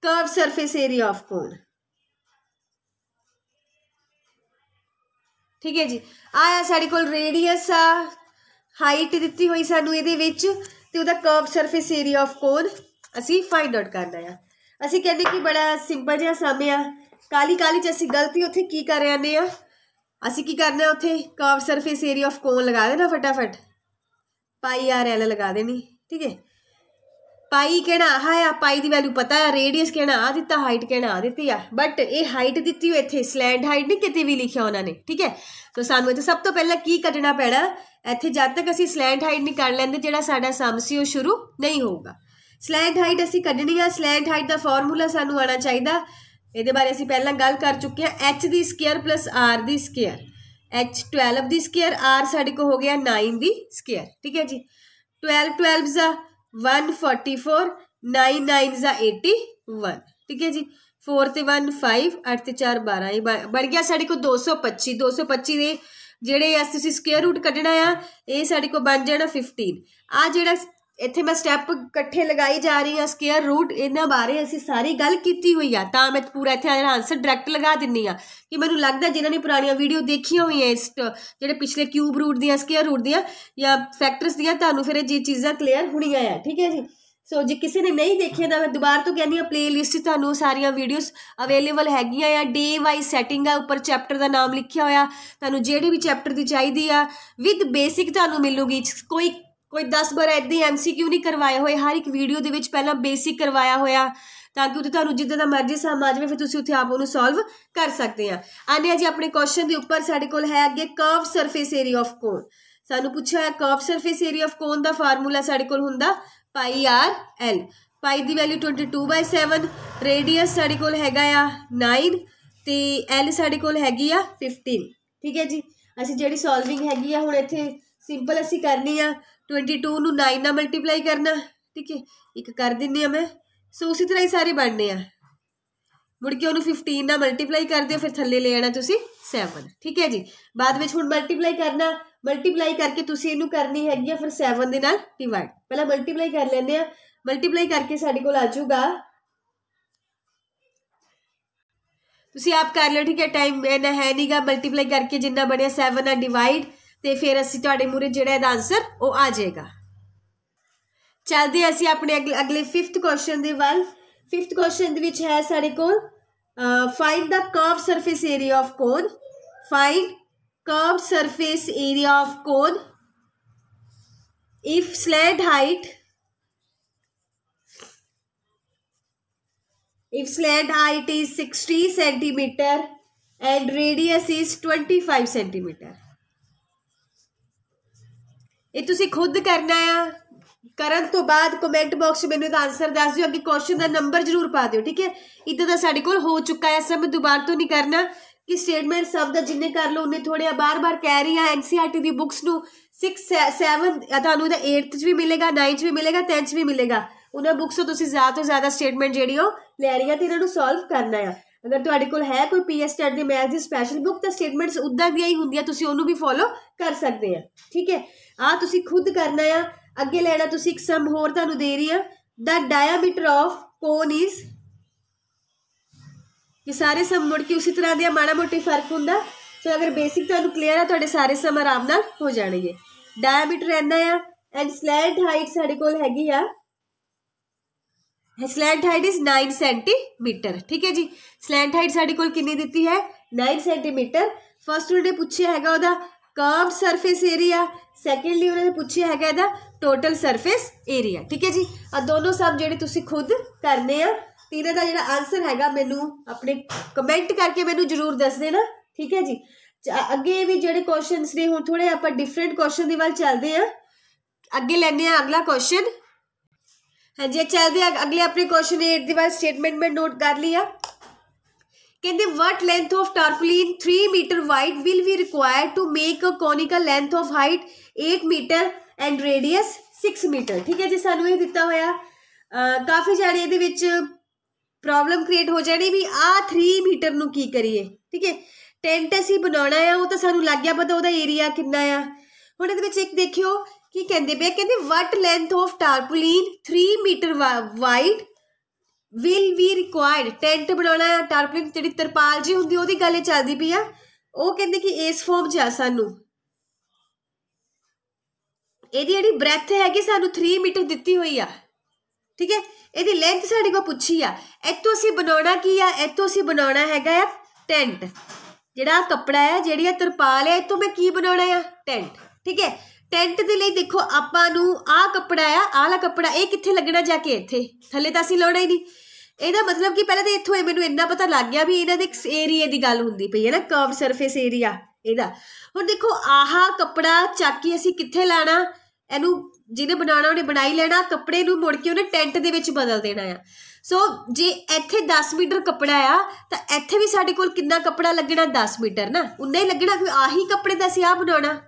curved surface area of cone. ठीक है जी, आया साडे कोल रेडियस आ, हाइट दित्ती हुई सानू इहदे विच ते उहदा curve surface area of cone असीं फाइंड आउट करना है। असीं कहंदे कि बड़ा सिंपल जिहा सम आ। काली च असीं गलती उत्थे की कर आने आ, असीं की करना उत्थे कर्व सरफेस एरिया ऑफ कोन लगा देना फटाफट, πr/l लगा देनी। ठीक है, पाई कहना आ, पाई की वैल्यू पता है, रेडियस कहना आ दिता, हाइट कहना आ दी है, बट ये हाइट दी हुई इत्थे स्लैंड हाइट नहीं कितने भी लिखा उन्होंने। ठीक है, तो सानू इत्थे सब तो पहला की कढ़ना पैना, इत्थे जब तक असीं स्लैंड हाइट नहीं कढ़ लैंदे जिहड़ा साडा सम सी ओह शुरू नहीं होगा। स्लैंड हाइट असीं कढ़नी आ। स्लैंड हाइट का फॉर्मूला सानू आना चाहिए, ये बारे असीं पहला गल कर चुके हैं। एच दी स्क्वायर प्लस आर दी स्क्वायर, एच 12 दी स्क्वायर, आर साडे को हो गया 9 दी स्क्वायर। ठीक है जी, 12 जा 144, 9 9 जा 81। ठीक है जी, 4 ते 1 5, 8 ते 4 12, ये बन गया साडे को 225। 225 दे ਜਿਹੜੇ ਆ ਤੁਸੀਂ ਸਕੁਏਅਰ रूट ਕੱਢਣਾ ਆ ਇਹ ਸਾਡੇ ਕੋਲ ਬਣ ਜਾਣਾ 15। ਆ ਜਿਹੜਾ ਇੱਥੇ मैं स्टैप इकट्ठे लगाई जा रही हाँ स्केयर रूट इन्हों बारे असी सारी गल की हुई है तो मैं पूरा इतने आंसर डायरैक्ट लगा दिनी हाँ कि मैनू लगता जिन्होंने पुरानिया वीडियो देखिया हुई है इस जो पिछले क्यूब रूट दियाँ स्केयर रूट दियाँ या फैक्टर्स दियाँ तो फिर ये चीज़ा क्लीयर होनिया है। ठीक है जी। सो जो किसी ने नहीं देखिया तो मैं दोबारा तो कहनी हाँ प्ले लिस्ट तू सारिया वीडियोज़ अवेलेबल हैगियां या डे वाइज सैटिंग है उपर चैप्टर का नाम लिखा होया तू जिहड़ी भी चैप्टर की चाहिए आ विद बेसिक तू मिलूगी। कोई 10 बार इदां MCQ नहीं करवाए हुए हर एक वीडियो के पहला बेसिक करवाया होया ताकि उत्थे तुहानूं जिद्दां दा मर्जी सम आ जाए फिर तुसीं उत्थे आप उहनूं सॉल्व कर सकते हैं। आने जी अपने क्वेश्चन के उपर साडे कोल है अगे कर्व सरफेस एरिया ऑफ कोन सानूं पुछया है curve surface area of cone का फार्मूला साडे कोल हुंदा πr/l पाई की वैल्यू 22/7 रेडियस साडे कोल हैगा आ 9 ते l साडे कोल हैगी आ 15। ठीक है जी। असीं जिहड़ी सॉल्विंग हैगी आ हुण इत्थे सिंपल असीं करनी आ 22 नूं 9 नाल मल्टीप्लाई करना। ठीक है एक कर दिन्नी आ मैं। सो उसी तरह ही सारे बनने आ मुड़ के उन्होंने 15 नाल मल्टीप्लाई कर दिओ फिर थल्ले ले आना तुसीं 7। ठीक है जी। बाद में हुण मल्टीप्लाई करना मल्टीप्लाई करके तुसीं इहनूं करनी हैगी फिर 7 दे नाल डिवाइड पहला मल्टीप्लाई कर लैंदे आ मल्टीप्लाई करके साडे कोल आ जाऊगा तुसीं आप कर लो। ठीक है टाइम इन्ना है नहीं गा मल्टीप्लाई करके जिन्ना बनिया 7 नाल डिवाइड तो फिर असी तुहाडे मूहरे जिहड़ा आंसर वो आ जाएगा। चलते असी अपने अगले 5th क्वेश्चन दे वल। 5th क्वेश्चन दे विच है साडे कोल find the curve surface area of cone. Find curve surface area of cone if slant height is 60 centimetre and radius is 25 centimetre. ये तुसी खुद करना है करन तो बाद कमेंट बॉक्स में मैंने आंसर दस दिओ अगे क्वेश्चन का नंबर जरूर पा दिओ। ठीक है इदा दा साडे कोल हो चुका है सब मैं दोबारा तो नहीं करना कि स्टेटमेंट सब दा जिन्ने कर लो उन्हें थोड़े बार बार कह रही हाँ NCERT दी बुक्स नू 6 7 तुहानूं 8th भी मिलेगा 9th भी मिलेगा 10th भी मिलेगा उन्होंने बुक्स तो ज़्यादा तो ज़्यादा स्टेटमेंट जी लै रही तो इन्होंने सॉल्व करना है। अगर तुहाडे कोल है कोई PS टेट दी मैथ की स्पैशल बुक तो स्टेटमेंट्स उदा दी ही होंदियां तुसीं उहनूं भी फॉलो कर सकते हैं। ठीक है आ तुसीं खुद करना है अगे लेना तुसीं एक सम होर तुहानूं दे रही the diameter of cone is कि सारे सम मुड़ के उसी तरह दिया माड़ा मोटी फर्क हुंदा। सो अगर बेसिक तुहानूं क्लीयर है तुहाडे सारे सम आराम नाल हो जाणगे। डायामीटर इन्ना आ एंड स्लैंट हाइट साडे कोल हैगी आ स्लैंट हाइट इज 9 सेंटीमीटर। ठीक है जी। स्लैंट हाइट साडी कोल कितनी दी है 9 सेंटीमीटर। फर्स्ट उन्होंने पूछा है उहदा कर्व सरफेस एरिया सैकेंडली उन्होंने पूछा है इहदा टोटल सरफेस एरिया। ठीक है जी। आ दोनों सब जिहड़े तुसीं खुद करने आ तीनों का जिहड़ा आंसर हैगा मैनू अपने कमेंट करके मैनू जरूर दस देना। ठीक है जी। अगे भी जिहड़े क्वेश्चन ने हुण थोड़े आपां डिफरेंट क्वेश्चन दे वल चलदे आ अगे लैने अगला क्वेश्चन। हाँ जी चलते अगले अपने क्वेश्चन 8 के बाद स्टेटमेंट में नोट कर लिया कहते what length of tarpaulin 3 metre wide will be required to make a conical length of height 8 meter and radius 6 meter. ठीक है जी। सानू ये दिता होया काफ़ी जाने ये विच प्रॉब्लम क्रिएट हो जानी भी आ 3 मीटर नू की करिए। ठीक है टेंट असी बनाना है वो तो सानू लग गया पता वह एरिया कितना आ। हुण इहदे विच एक देखियो की कहते पे कहते what length of tarpaulin 3 metre wide will be required. Tent बनाना टारपोलिन जी तरपाल जी होंगी वो गल चलती पई आ वो कहते कि इस फॉर्म च सानू ये ब्रैथ हैगी सानू 3 मीटर दी हुई आ। ठीक है ये लेंथ साढ़े को पूछी आ इतों असी बनाना की आ इतों असी बनाना हैगा टेंट जिहड़ा कपड़ा है जिहड़ी तरपाल है इतों मैं की बनाना है टेंट। ठीक है टेंट के लिए देखो आपां नूं आ कपड़ा आ आला कपड़ा ये कित्थे लगना जाके इत्थे थल्ले तां असीं लाउणा ही नहीं। ਇਹਦਾ मतलब कि पहले तो इत्थों मैनूं इन्ना पता लग गया भी इन्हां दे एरिए की गल हुंदी पई है ना कर्व सरफेस एरिया ਇਹਦਾ। हुण देखो आह कपड़ा चक के असीं कित्थे लाना इहनूं जिन्हें बनाना उन्हें बनाई लेना कपड़े नूं मुड़ के उन्हें टेंट दे विच बदल देना आ। सो जे इत्थे 10 मीटर कपड़ा आ तां इत्थे भी साडे कोल कितना कपड़ा लगना 10 मीटर ना उन्ना ही लगना कोई आही कपड़े दा असीं आ बनाउणा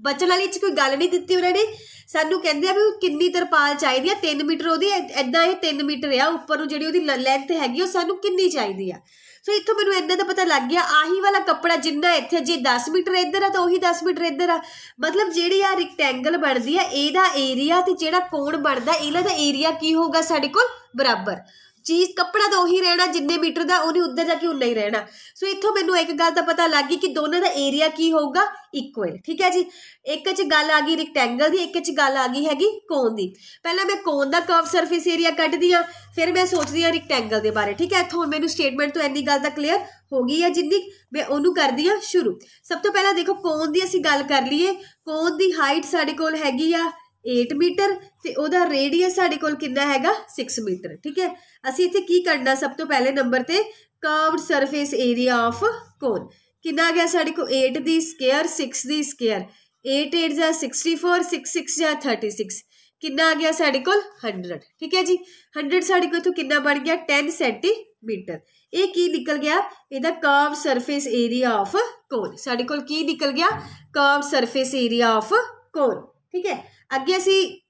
बचन वाली कोई गल नहीं दी उन्होंने सानू कहते भी किन्नी तरपाल चाहिए 3 मीटर वो इदा 3 मीटर आ उपर जी लेंथ हैगी सानू किन्नी चाहिए आ। सो इत्थों मैनूं इन्ना तो पता लग गया आही वाला कपड़ा जिन्ना इत्थे जे 10 मीटर इधर आ तो उही 10 मीटर इधर आ, मतलब जिहड़ी आ रिक्टेंगल बनदी आ इहदा एरिया ते जिहड़ा कोण बनदा इहदा दा एरिया की होगा साडे कोल बराबर। चीज़ कपड़ा तो उही रहना जिन्ने मीटर का उन्हें उधर जाके उन्ना ही रहना। सो इत्थों मैनू एक गल तो पता लग गई कि दोनों का एरिया की होगा इक्वल। ठीक है जी, एक च गल आ गई रिक्टेंगल की, एक च गल आ गई हैगी कोन की। पहला मैं कोन का कर्व सरफेस एरिया कढ़दी हाँ, फिर मैं सोचदी हाँ रिक्टेंगल के बारे। ठीक है, इत्थों मैनू स्टेटमेंट तो इन्नी गल तो क्लीयर हो गई है जिन्नी मैं उन्होंने करदी हाँ शुरू। सब तो पहला देखो कोन की असीं गल कर लीए, कोन की हाइट साडे कोल हैगी आ 8 मीटर ते ओदा रेडियस साडे कोल कितना हैगा 6 मीटर। ठीक है, असीं इत्थे की करना सब तो पहले नंबर ते कर्व्ड सरफेस एरिया ऑफ कोन कितना आ गया साडे कोल 8 दी स्क्वायर 6 दी स्क्वायर 8 8 जा 64 6 6 जा 36 कितना आ गया साडे कोल 100। ठीक है जी, 100 साडे कोल इत्थों कितना बन गया 10 सेंटीमीटर। ये की निकल गया इहदा curved surface area of cone, साडे कोल की निकल गया curved surface area of cone. ठीक है, अगे असी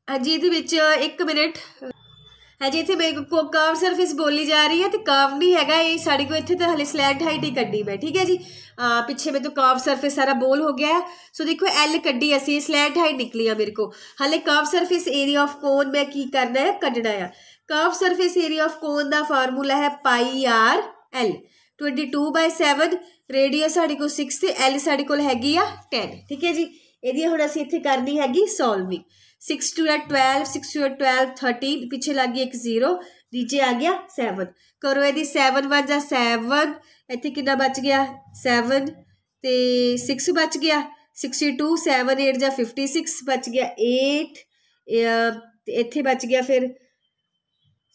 जी एक मिनट जी इतने मेरे को कर्व सरफेस बोली जा रही है तो कर्व नहीं हैगा ये साड़ी को इतने तो हले स्लैंट हाइट ही कड्डी मैं। ठीक है जी, पिछे में तो कर्व सरफेस सारा बोल हो गया है। सो देखो एल कड्डी असी स्लैंट हाइट निकली है मेरे को। हले कर्व सरफेस एरिया ऑफ कोन मैं की करना है कड्डना है। Curve surface area of cone का फार्मूला है पाई आर एल 22/7 रेडियस साड़ी को 6 ते एल साड़ी को हैगी आ 10। ठीक है जी, ये हुण असीं इत्थे करनी हैगी सॉल्विंग। 6 2 12 6 2 12 13 पीछे लग गई एक 0 नीचे आ गया 7 करो यदि 7 1 जा 7 इत्थे कितना बच गया 7 ते 6 बच गया 62 7 8 जा 56 बच गया 8 इत्थे बच गया फिर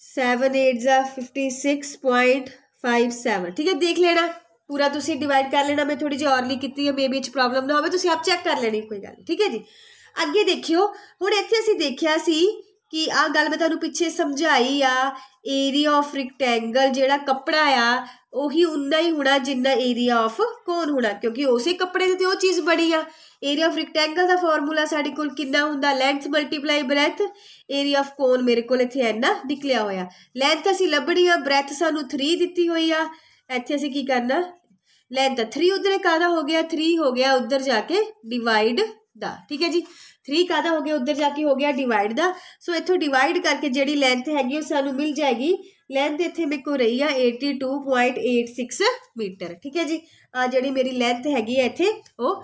7 8 जा 56.57। ठीक है, देख लेना पूरा तुसी डिवाइड कर लेना। मैं थोड़ी जी और की है मे बी प्रॉब्लम ना हो, तुसी आप चेक कर लेनी कोई गल। ठीक है जी, अगे देखियो हुण इत्थे असीं देखिया सी कि आ गल मैं तुहानूं पिछे समझाई आ एरिया ऑफ रिक्टेंगल जिहड़ा कपड़ा आ उही उन्ना ही होना जिन्ना एरिया ऑफ कोन होना, क्योंकि उसे कपड़े ते वो चीज़ बनी आ। एरिया ऑफ रिक्टेंगल का फॉर्मूला साडे कोल कितना हुंदा length multiply breadth. Area of कोन मेरे कोल इत्थे इन्ना निकलिया होया। लेंथ असीं लभणी आ, ब्रैथ सानूं 3 दित्ती हुई आ। इत्थे असीं की करना लेंथ 3 उधर कादा हो गया 3 हो गया उधर जाके डिवाइड दा। ठीक है जी, 3 कादा हो गया उधर जाके हो गया डिवाइड दा। सो इत्थों डिवाइड करके जिहड़ी लेंथ हैगी वो सानूं मिल जाएगी। लेंथ इत्थे मेरे को रही है 82.86 मीटर। ठीक है जी, जिहड़ी मेरी लेंथ हैगी है इत्थे वो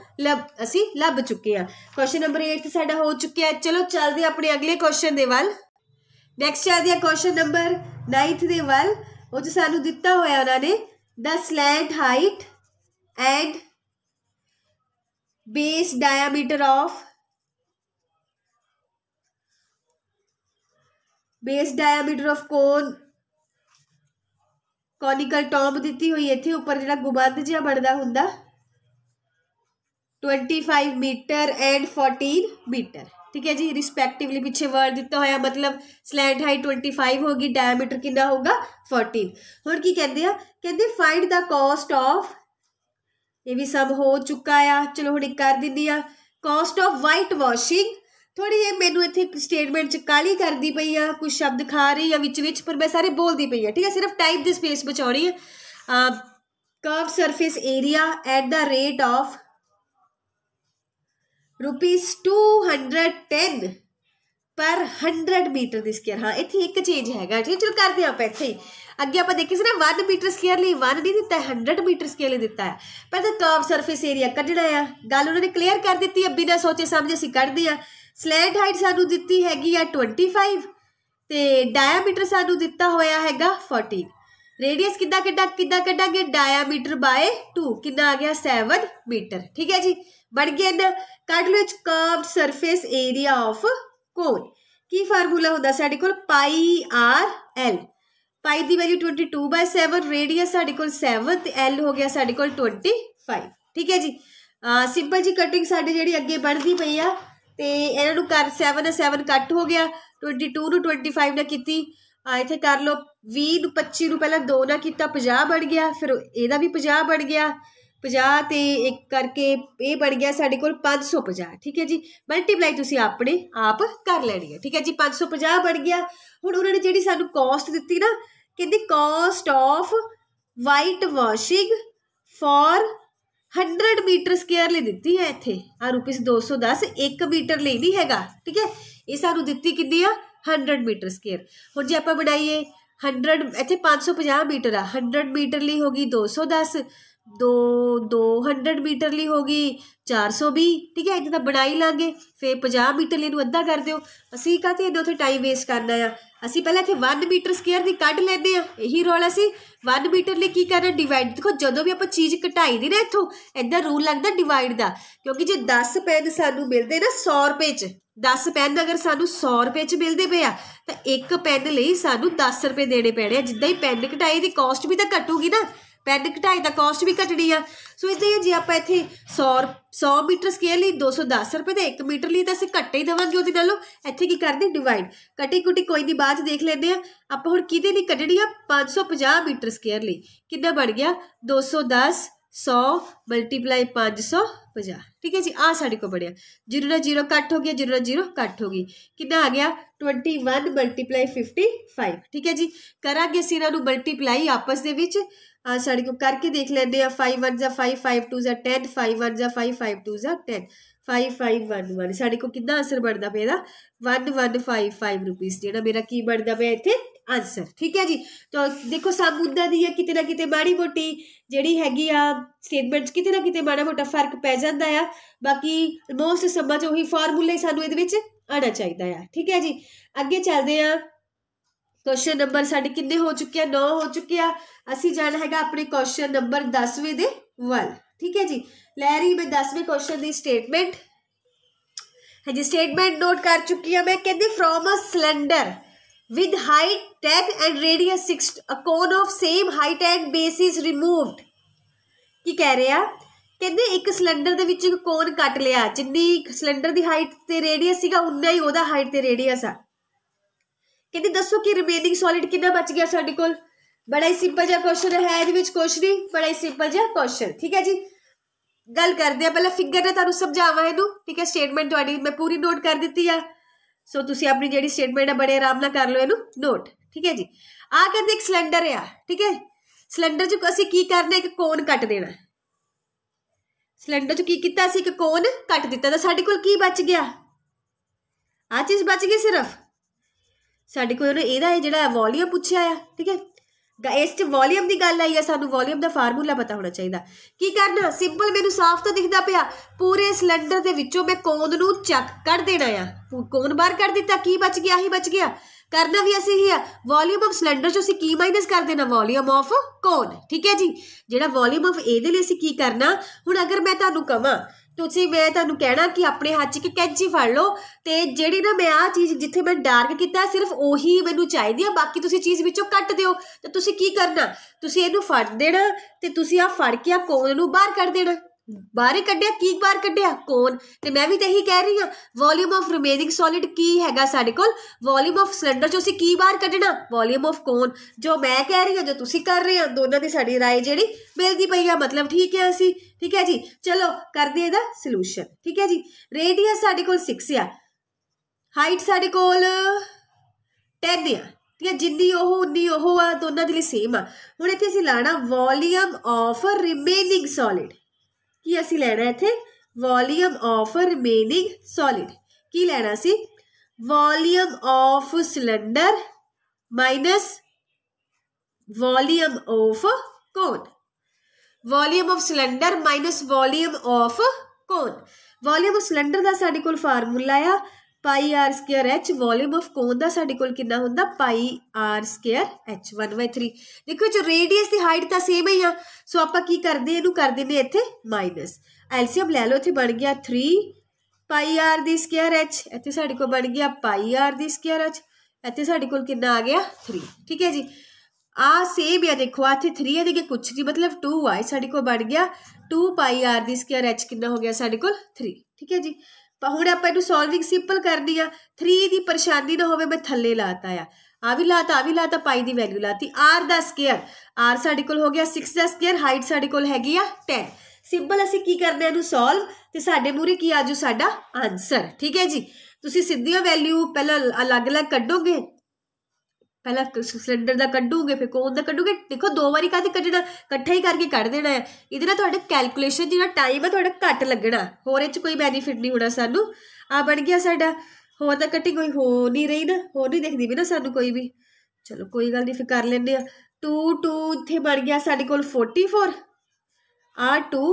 असीं लभ चुके हैं। क्वेश्चन नंबर 8 साडा हो चुका है। चलो चलदे अपने अगले क्वेश्चन दे वल। नैक्सट चलदे आ क्वेश्चन नंबर 9 दे वल। वो च सानूं दित्ता होया उन्होंने the slant height and base diameter of cone conical top दी हुई इत्थे उपर जिहड़ा गुबंद जिहा बनदा हुंदा 25 मीटर एंड 14 मीटर। ठीक है जी, रिस्पैक्टिवली पिछे वर्ड दिता होया मतलब स्लैंट हाइट 25 होगी डायमीटर कितना होगा 14। हुण की कहंदे आ कहंदे फाइंड द कॉस्ट ऑफ, ये भी सब हो चुका है। चलो हुण कर दिंदी आ कॉस्ट ऑफ वाइट वॉशिंग। थोड़ी जी मैनू इत्थे स्टेटमेंट च काली करती पई आ, कुछ शब्द खा रही है विच पर मैं सारे बोलती पई है। ठीक है, सिर्फ टाइप की स्पेस बचानी है। Curve surface area at the rate of ₹210 पर 100 मीटर दी स्क्वायर। हाँ इत्थे एक चेंज हैगा। ठीक है, चलो करते हैं आप इत्थे अगे आप देखे ना 1 मीटर स्क्वायर लिए 1 नहीं दिता है 100 मीटर स्क्वायर लिए दिता है। पहले कर्व सरफेस एरिया कढ़ना है, गल उन्होंने क्लीयर कर दी है बिना सोचे समझे असीं कढ़दे हैं। स्लैंट हाइट सानू दिती हैगी आ 25 ते डायामीटर सानू दिता होया हैगा 14। रेडियस कितना कढ़ांगे डायामीटर बाय 2 कितना आ गया 7 मीटर। ठीक है जी, बढ़ गया ना। कढ़ लो curve surface area of cone की फार्मूला होंदा साडे कोल पाई आर एल। पाई की वैल्यू 22/7 रेडियस साडे कोल 7 ते एल हो गया साडे कोल 25। ठीक है जी, सिंपल जी कटिंग साडी जिहड़ी अगे बढ़ती पई आ ते इन्हां नूं कर 7 7 कट हो गया 22 नूं 25 ना कीती इत्थे कर लो 20 नूं 25 नूं पहला 2 ना कीता 50 बन गया, फिर इहदा भी 50 बन गया 50 ते एक करके ये बन गया साडे कोल 550। ठीक है जी, मल्टीप्लाई तुसीं अपने आप कर लैनी है। ठीक है जी, 550 बन गया। हुण उन्होंने जिहड़ी सानूं कॉस्ट दित्ती ना कहते cost of white washing for 100 meter square ਲਈ ਦਿੱਤੀ ਹੈ ਇੱਥੇ ਆ रुपीस 210 1 मीटर ਲਈ नहीं हैगा ठीक है ये सानू ਦਿੱਤੀ कितनी आ 100 मीटर स्क्वेयर ਹੁਣ ਜੇ ਆਪਾਂ ਬਣਾਈਏ 100 ਇੱਥੇ 550 मीटर आ 100 मीटर ਲਈ होगी 210 200 मीटर ਲਈ होगी 420 ठीक है इतना बना ही लांगे फिर 50 मीटर ਲਈ ਨੂੰ ਅੱਧਾ कर ਦਿਓ ਅਸੀਂ ਕਾਹਤੇ ਇਹਦੇ ਉੱਥੇ ਟਾਈਮ ਵੇਸਟ ਕਰਨਾ ਆ ਅਸੀਂ ਪਹਿਲਾਂ ਇੱਥੇ 1 मीटर स्क्वेयर ਦੀ ਕੱਢ ਲੈਂਦੇ ਆ ਇਹੀ ਰੌਲਾ ਸੀ 1 मीटर ਲਈ ਕੀ ਕਰਨਾ ਡਿਵਾਈਡ ਦੇਖੋ ਜਦੋਂ ਵੀ ਆਪਾਂ ਚੀਜ਼ ਘਟਾਈ ਦੀ ਨਾ ਇੱਥੋਂ ਇੱਦਾਂ ਰੂਲ ਲੱਗਦਾ ਡਿਵਾਈਡ ਦਾ ਕਿਉਂਕਿ ਜੇ 10 ਪੈਨ ਸਾਨੂੰ ਮਿਲਦੇ ਨਾ 100 ਰੁਪਏ 'ਚ 10 ਪੈਨ ਅਗਰ ਸਾਨੂੰ 100 ਰੁਪਏ 'ਚ ਮਿਲਦੇ ਪਏ ਆ ਤਾਂ ਇੱਕ ਪੈਨ ਲਈ ਸਾਨੂੰ 10 ਰੁਪਏ ਦੇਣੇ ਪੈਣੇ ਆ ਜਿੱਦਾਂ ਹੀ ਪੈਨ ਘਟਾਈ ਦੀ ਕੋਸਟ ਵੀ ਤਾਂ ਘਟੂਗੀ ਨਾ ਪੈਨ ਘਟਾਈ ਦਾ ਕੋਸਟ भी घटनी आ सो इदा ही जे आप इत्थे 100 मीटर स्केयर ਲਈ 210 रुपए तो 1 मीटर ਲਈ ਤਾਂ ਅਸੀਂ ਘੱਟੇ ਹੀ ਦੇਵਾਂਗੇ ਉਹਦੇ ਨਾਲੋਂ ਇੱਥੇ ਕੀ ਕਰਦੇ ਡਿਵਾਈਡ ਕਟੀ ਕੁਟੀ ਕੋਈ ਨਹੀਂ ਬਾਅਦ ਦੇਖ ਲੈਂਦੇ ਆ ਆਪਾਂ ਹੁਣ ਕਿਹਦੇ ਲਈ ਕੱਢਣੀ ਆ 550 मीटर स्केयर ਲਈ ਕਿੰਨਾ ਬਣ ਗਿਆ 210 100 × 550 ठीक है जी आ साढ़े को बढ़िया 0 ਨਾਲ 0 कट हो गया 0 ਨਾਲ 0 कट हो गई कितना आ गया 21 × 55 ठीक है जी करांगे ਅਸੀਂ ਇਹਨਾਂ ਨੂੰ ਮਲਟੀਪਲਾਈ आपस ਦੇ ਵਿੱਚ आ साढ़े को करके देख लेंगे 5 1 जा 5 5 2 जा 10 5 1 जा 5 5 2 जा 10 5 5 1 1 साढ़े को कितना आंसर बनता पे 1155 रुपीस जो मेरा की बनता पे इतने आंसर ठीक है जी तो देखो सब उदा दी है किते ना किते माड़ी मोटी जिहड़ी हैगी आ स्टेटमेंट किते ना किते माड़ा मोटा फर्क पै जाता है बाकी मोस्ट समझ उही फार्मूला सानू इहदे विच आना चाहिए है ठीक है जी अगे चलते हैं क्वेश्चन नंबर साढ़े किन्ने हो चुके हैं 9 हो चुके हैं असी जाना है अपने क्वेश्चन नंबर 10वें दे वल ठीक है जी लै रही मैं 10वें क्वेश्चन की स्टेटमेंट है जी स्टेटमेंट नोट कर चुकी हूँ मैं कहती from a cylinder with height 10 and radius 6 a cone of same height and base is removed की कह रहे हैं कहते एक सिलेंडर दे विच कोन कट लिया जिन्नी सिलेंडर की हाइट ते रेडियस सीगा उन्ना ही ओहदा हाइट ते रेडियस आ कहते दसो कि रिमेनिंग सॉलिड कितना बच गया साडे कोल बड़ा ही सिंपल जा क्वेश्चन है इहदे विच कुछ नहीं बड़ा ही सिंपल जा क्वेश्चन ठीक है जी गल करते हैं पहले फिगर ने तुहानू समझावां इहनू ठीक है स्टेटमेंट तुहाडी मैं पूरी नोट कर दित्ती आ सो तुसीं अपनी जिहड़ी स्टेटमेंट है बड़े आराम नाल कर लो इहनू नोट ठीक है जी आ कहते एक सिलेंडर है ठीक है सिलेंडर च असीं की करना एक कोन कट देना सिलेंडर च की कीता असीं एक कोन कट दित्ता तां साडे कोल की बच गया आ चीज़ बच गई सिर्फ साडे कोल इहदा जिहड़ा वॉल्यूम पुछया आ ठीक है इस वॉल्यूम की गल आई है सानू वॉल्यूम का फार्मूला पता होना चाहिए की करना सिंपल मैनू साफ तो दिखता पिया पूरे सिलेंडर के विचों मैं कोन नू चक कढ़ देना आ कोन बाहर कढ़ दिता की बच गया ही बच गया करना भी असी ही है वॉल्यूम ऑफ सिलेंडर चो असीं की माइनस कर देना वॉल्यूम ऑफ कोन ठीक है जी जिहड़ा वॉल्यूम ऑफ इहदे लई असीं की करना हुण अगर मैं तुहानू कहां तुसीं मैं तुहानू कहना कि अपने हाथ च एक कैंची फड़ लो तो जिहड़ी ना मैं आ चीज़ जिथे मैं डार्क किया सिर्फ उही मैनू चाहिए बाकी तुसीं चीज़ विचों कट दिओ तो तुसीं की करना तुसीं इहनू फड़ देना ते तुसीं आ फड़ के आ कोन नू बाहर कढ़ देना बाहर ही कढ़िया की बाहर कढ़िया कोन ते मैं भी तो यही कह रही हाँ वॉल्यूम ऑफ रिमेनिंग सॉलिड की हैगा साडे कोल वॉल्यूम ऑफ सिलेंडर चो असीं की बाहर कढ़ना वॉल्यूम ऑफ कोन जो मैं कह रही हाँ जो तुसीं कर रहे हो दोनों की साडी राय जिहड़ी मिलदी पई आ मतलब ठीक है असीं ठीक है जी चलो करदे इहदा सलूशन ठीक है जी रेडियस साडे कोल 6 आ हाइट साडे कोल 10 आ ठीक है जिन्नी ओह उन्नी ओह आ दोनों के लिए सेम आ हुण इत्थे असीं लाना वॉल्यूम ऑफ रिमेनिंग सॉलिड की असी लेना इत्थे वॉल्यूम ऑफ रिमेनिंग सॉलिड की लेना सी volume of cylinder minus volume of cone volume of cylinder minus volume of cone volume of cylinder का साडे कोल फार्मूला आ pi R square H volume of cone का साडे कोल कितना हुंदा पाई आर स्केयर एच 1/3 देखो जो रेडियस की हाइट तो सेम ही आ सो आपां की करदे इहनू कर दिंदे इत्थे माइनस एलसीएम लै लो इत्थे बन गया 3 पाई आर दी स्केयर एच इत्थे साडे कोल बन गया पाई आर दी स्केयर एच इत्थे साडे कोल कितना आ गया 3 ठीक है जी आ सेम है देखो इत्थे 3 है देखिए कुछ नहीं मतलब 2 आ साडे कोल बन गया 2 पाई आर दी स्केयर एच कितना हो गया साडे कोल 3 ठीक है जी हुण आपां इहनूं सॉल्विंग सिंपल करनी आ 3 की परेशानी ना होवे मैं थल्ले लाता आ भी लाता पाई की वैल्यू लाती आर दा स्केयर आर साडे कोल हो गया 6 दा स्केयर हाइट साडे कोल हैगी आ 10 सिंपल असीं की करना इहनूं सॉल्व ते साडे मूहरे की आजू साडा आंसर ठीक है जी तुसीं सीधियां वैल्यू पहला अलग अलग कड्डोगे पहला सिलेंडर का कड्डूगे फिर कोन का कड्डूगे। देखो 2 बारी काहते कड्डना, इकट्ठा ही करके कढ़ देना है। इहदे नाल तुहाडा कैलकुलेशन जिहड़ा टाइम है तुहाडा घट लगना, होर इह च कोई बेनीफिट नहीं होना सानू। आ बन गया साडा, होर तां कटिंग कोई हो नहीं रही ना, होर नहीं दिखदी भी ना सानू कोई भी। चलो कोई गल नहीं, फिर कर लेंगे। 2 2 इत्थे बन गया साडे कोल 44, आ 2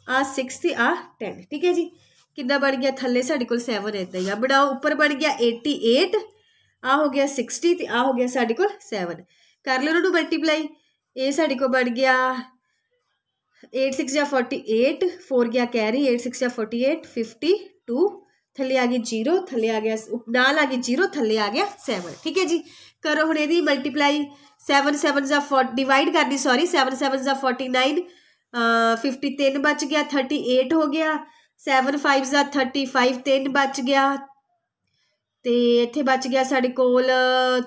आ 6 ते आ 10। ठीक है जी, कितना बन गया थल्ले साडे कोल 7 इदां ही आ। बनाओ, ऊपर बन गया 88, आ हो गया 60 ते आ हो गया साडे कोल 7। कर लो उन्होंने मल्टीप्लाई। ये साडे कोल बन गया 8 6 या 48, 4 गया कैरी, 8 6 या 48, 52, थल्ले आ गई 0, थल्ले आ गया नाल आ गई 0, थल्ले आ गया 7। ठीक है जी, करो हुण इहदी मल्टीप्लाई। 7 7 जा 40 डिवाइड करनी, सॉरी 7 7 जा 49, 53 बच गया, 38 हो गया। 7 5 जा 35, 3 बच गया, तो इत्थे बच गया साढ़े कोल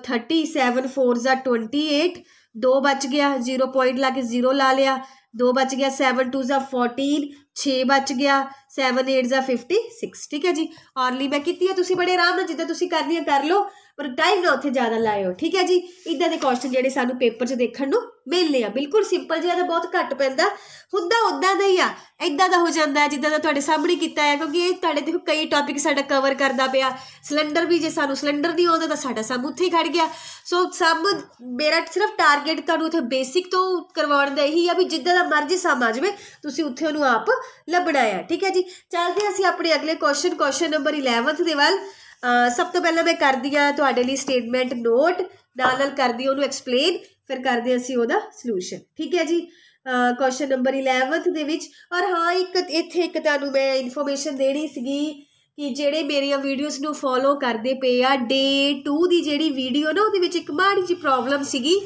30। 7 4 जा 28, 2 बच गया, 0 पॉइंट ला के 0 ला लिया, 2 बच गया। 7 2 जा 14, 6 बच गया। 7 8 जा 56। ठीक है जी, ऑनली मैं की है, तुसी बड़े आराम नाल जिद्दां तुसी करनी है कर लो, पर टाइम ना उत्थे ज़्यादा लाओ। ठीक है जी, इदां दे क्वेश्चन जिहड़े सानू पेपर च देखण नूं मिलने आ, बिल्कुल सिंपल जिहा, बहुत घट पैंदा हुंदा, उदां दा ही आ, इदां दा हो जांदा है जिद्दां दा तुहाडे सामने कीता है, क्योंकि ये तुहाडे देखो कई टॉपिक साडा कवर करदा पिया। सिलेंडर भी जे सानू सिलेंडर नहीं आउंदा तां साडा सम उत्थे ही खड़ गया। सो सम मेरा सिर्फ टारगेट तुहानू उत्थे बेसिक तो करवाउण दा यही आ भी जिद्दां दा मर्जी सम आ जावे तुसीं उत्थे उहनूं आप लभना है। ठीक है जी, चलते हैं असीं अपने अगले क्वेश्चन नंबर 11 दे वल। सब तो पहले मैं कर दिया तुहाडे लई स्टेटमेंट नोट, नाल कर दी उहनूं एक्सप्लेन, फिर करदे असीं ओहदा सलूशन। ठीक है जी, क्वेश्चन नंबर 11 दे विच। और हाँ, इत्थे एक तुहानूं मैं इन्फॉर्मेशन देनी सीगी कि ਜਿਹੜੇ ਮੇਰੀਆਂ ਵੀਡੀਓਜ਼ ਨੂੰ ਫੋਲੋ ਕਰਦੇ ਪਏ ਆ, ਡੇ 2 ਦੀ ਜਿਹੜੀ ਵੀਡੀਓ ਨਾ ਉਹਦੇ ਵਿੱਚ ਇੱਕ ਮਾੜੀ ਜਿਹੀ ਪ੍ਰੋਬਲਮ ਸੀਗੀ।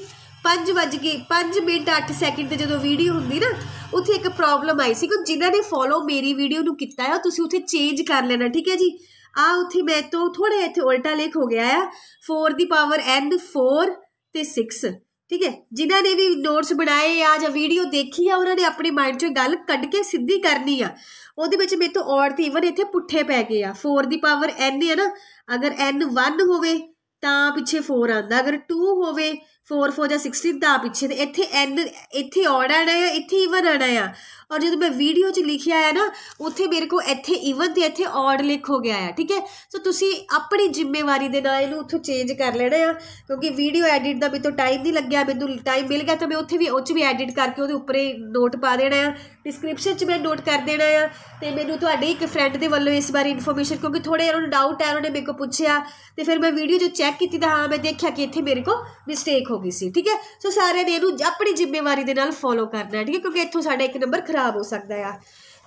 5 ਮਿੰਟ 8 ਸੈਕਿੰਡ ਤੇ ਜਦੋਂ ਵੀਡੀਓ ਹੁੰਦੀ ਨਾ ਉੱਥੇ ਇੱਕ ਪ੍ਰੋਬਲਮ ਆਈ ਸੀ ਕਿ ਜਿਨ੍ਹਾਂ ਨੇ ਫੋਲੋ ਮੇਰੀ ਵੀਡੀਓ ਨੂੰ ਕੀਤਾ ਹੈ ਤੁਸੀਂ ਉੱਥੇ ਚੇਂਜ ਕਰ ਲੈਣਾ। ਠੀਕ ਹੈ ਜੀ, आ उत्थे मैं तो थोड़ा इत्थे उल्टा लिख हो गया है, 4 दी पावर n 4 ते 6। ठीक है, जिन्होंने भी नोट्स बनाए आ या वीडियो देखी आ उन्होंने अपने माइंड चो गल कढ़ के सीधी करनी आ। ਉਹਦੇ ਵਿੱਚ ਮੇਰੇ ਤੋਂ ਔਰ ਤੇ ਇਵਨ ਇੱਥੇ ਪੁੱਠੇ ਪੈ ਗਏ ਆ। 4 ਦੀ ਪਾਵਰ n ਹੈ ਨਾ, ਅਗਰ n 1 ਹੋਵੇ ਤਾਂ ਪਿੱਛੇ 4 ਆਉਂਦਾ, ਅਗਰ 2 ਹੋਵੇ 4 4 ਜਾਂ 16 ਤਾਂ ਪਿੱਛੇ, ਤੇ ਇੱਥੇ n ਇੱਥੇ ਔਡ ਆਣਾ ਆ, ਇੱਥੇ ਇਵਨ ਆਣਾ ਆ। और जो मैं वीडियो च लिखिया है ना उत्थे मेरे को इत्थे इवन ते इत्थे ऑड लिख हो गया है। ठीक है, सो तुसी अपनी जिम्मेवारी दे नाल इहनूं उत्थों चेंज कर लेना है, क्योंकि वीडियो एडिट दा मेरे तो टाइम नहीं लग्या, मैनूं टाइम मिल गया तो मैं उत्थे भी उह भी एडिट करके उहदे उपर नोट पा देना है, डिस्क्रिप्शन च मैं नोट कर देना है। तो मैनूं तुहाडे एक फ्रेंड दे वल्लों इस बार इन्फॉर्मेशन, क्योंकि थोड़े उन्होंने डाउट है, उन्होंने मेरे को पूछा तो फिर मैं वीडियो जो चैक की तो हाँ मैं देखा कि इत्थे मेरे को मिसटेक हो गई सी। ठीक है, सो सारे ने इहनूं अपनी जिम्मेवारी दे नाल फॉलो करना है। ठीक है, क्योंकि इत्थों साडा एक नंबर खराब हो सकता है।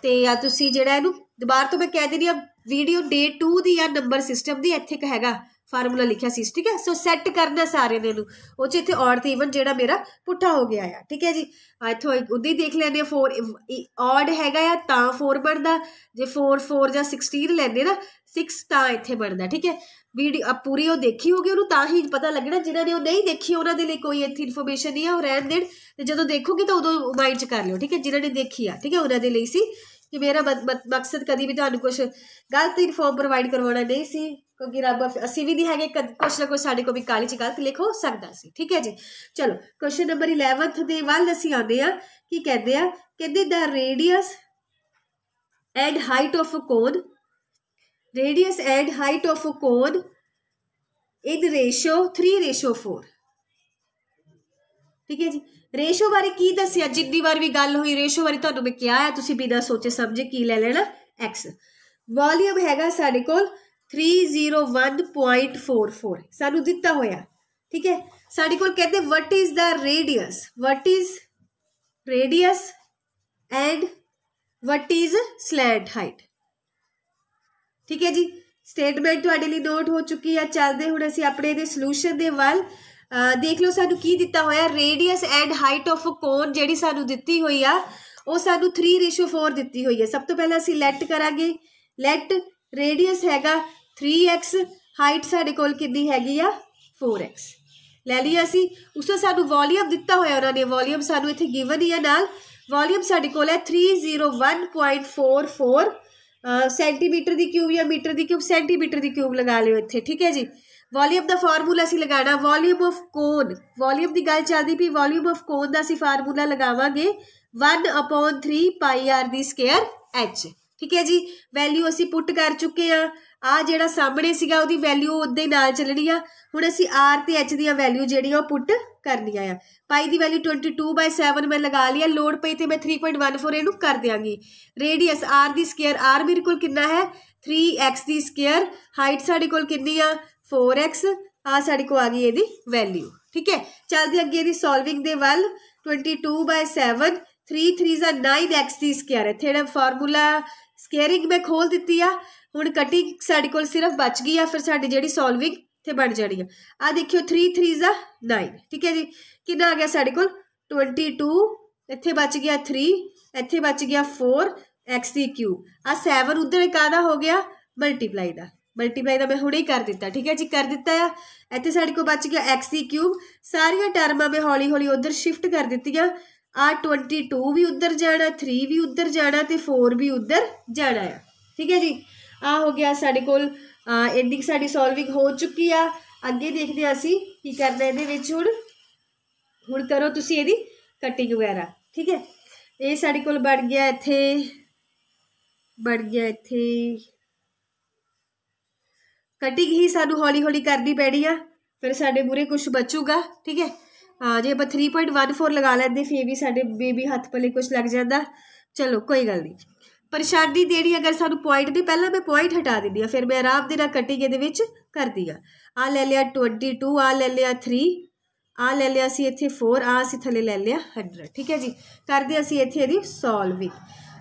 तो या तुसी जिहड़ा इहनूं दुबारा तो मैं कह देनी आ वीडियो डे 2 दी या नंबर सिस्टम दी इत्थे एक हैगा फार्मूला लिखिया सी। ठीक है, सो सैट करना सारे ने इहनूं वो च इत्थे ऑड ते इवन जिहड़ा मेरा पुट्ठा हो गया है। ठीक है जी, इत्थों उदी देख लैंदे 4 ऑड हैगा आ तां 4 बनदा, जे 4 4 जां 16 लैंदे ना 6 तां इत्थे बनदा। ठीक है, वीडियो अब पूरी वो देखी होगी उन्होंने तां ही पता लगना, जिन्होंने वो नहीं देखी उन्होंने लिए कोई इतनी इन्फॉर्मेशन नहीं है, वो रहन देन, तो जो देखोगे तो उदों माइंड च कर लियो। ठीक है, जिन्होंने देखी आ, ठीक है, उन्होंने लिए सी कि मेरा मकसद कभी भी तुहानूं कुछ गलत इन्फॉर्म प्रोवाइड करवाना नहीं सी, क्योंकि रब असी भी नहीं है कुछ ना कुछ साढ़े को भी काली च गलत लिख हो सकता सी। ठीक है जी, चलो क्वेश्चन नंबर 11 दे वल असीं आने आ कि कहते the radius and height of a cone, radius and height of a cone in ratio 3:4। ठीक है जी, रेशो बारे की दसिया, जिन्नी बार भी गल हुई रेशो बारे तुहानूं मैं क्या है, तुसीं बिना सोचे समझे की ले लेना एक्स। वॉल्यूम हैगा साडे कोल 301.44 सानू दिता होया। ठीक है, साडे कोल कहते what is the radius, what is radius and what is slant height. ठीक है जी, स्टेटमेंट तुहाडे लई नोट हो चुकी है। चलते हुण असीं अपने दे सलूशन दे वल। देख लो सानू की दिता होया, रेडियस एंड हाइट ऑफ कोन जिहड़ी सानू दिती हुई आ वो सानू 3:4 दिती हुई है। सब तो पहले असीं लेट करांगे, लेट रेडियस हैगा 3x, हाइट साडे कोल कितनी हैगी आ 4x ले लिया असीं। उस तो सानू वॉल्यूम दिता होया उन्होंने, वॉल्यूम सानू इत्थे गिवन ही है नाल, वॉल्यूम साडे कोल है 301.44 सेंटीमीटर दी क्यूब या मीटर दी क्यूब, सेंटीमीटर दी क्यूब लगा लियो इत्थे। ठीक है जी, वॉल्यूम का फार्मूला असीं लगाना, वॉल्यूम ऑफ कोन, वॉल्यूम की गल चलती पई, वॉल्यूम ऑफ कोन का असीं फार्मूला लगावांगे 1/3 पाई आर दी स्केयर एच। ठीक है जी, वैल्यू असीं पुट कर चुके हैं। आ जिहड़ा सामने सीगा उहदी वैल्यू उहदे नाल चलनी आ। हुण असीं आर ते एच दी वैल्यू जिहड़ियां ओह पुट करनियां आ। पाई दी वैल्यू 22/7 मैं लगा लिया, लोड पई तो मैं 3.14 इहनूं कर देंगी। रेडियस आर दी स्केयर, आर मेरे कोल कितना है 3x दी स्केयर, हाइट साडे कोल कितनी आ 4x, आ साडे कोल आ गई इहदी वैल्यू। ठीक है, चलदे अगे इहदी सॉल्विंग दे वल 22/7 3 3 9x दी स्केयर, इत्थे जिहड़ा फार्मूला स्केयरिंग मैं खोल दी आ। हुण कटिंग साडे कोल सिर्फ बच गई आ, फिर साडी जिहड़ी सॉल्विंग इत्थे बन जानी है। आ देखियो 3 3 9। ठीक है जी, कितना आ गया साडे कोल 22, इत्थे बच गया 3, इत्थे बच गया 4x दी क्यूब, आ 7 उधर कादा हो गया मल्टीप्लाई दा, मल्टीप्लाई दा मैं हुणे ही कर दिता। ठीक है जी, कर दिता है। इत्थे साडे कोल बच गया x दी क्यूब, सारियां टर्मां मैं हौली हौली उधर शिफ्ट कर दित्तियां। आ 22 भी उधर जाना, 3 भी उधर जाना ते 4 भी उधर जाना है। ठीक है जी, आ हो गया साडे कोल एंडिंग, साडी सॉल्विंग हो चुकी आ। अगे देखते हैं असीं की करना इहदे विच। हुण करो तुसीं इहदी कटिंग वगैरह। ठीक है, ये साडे कोल बन गया, इत्थे बन गया, इत्थे कटिंग ही सानू हौली हौली करनी पैनी आ, फिर साडे मूहरे कुछ बचूगा। ठीक है, हाँ जे आप 3.14 लगा लेंदे फिर भी साडे बेबी हथ पले कुछ लग जाता। चलो कोई गल नहीं, परेशानी देनी अगर सानू पॉइंट नहीं, पहला मैं पॉइंट हटा दी है, फिर मैं आराम दे नाल कटिंग इहदे विच कर दी आ। ले लिया 22, आ ले लिया 3, आ ले लिया असीं इत्थे 4, आ असीं थले ले लिया 100। ठीक है जी, करदे असीं इत्थे इहदी सॉल्विंग।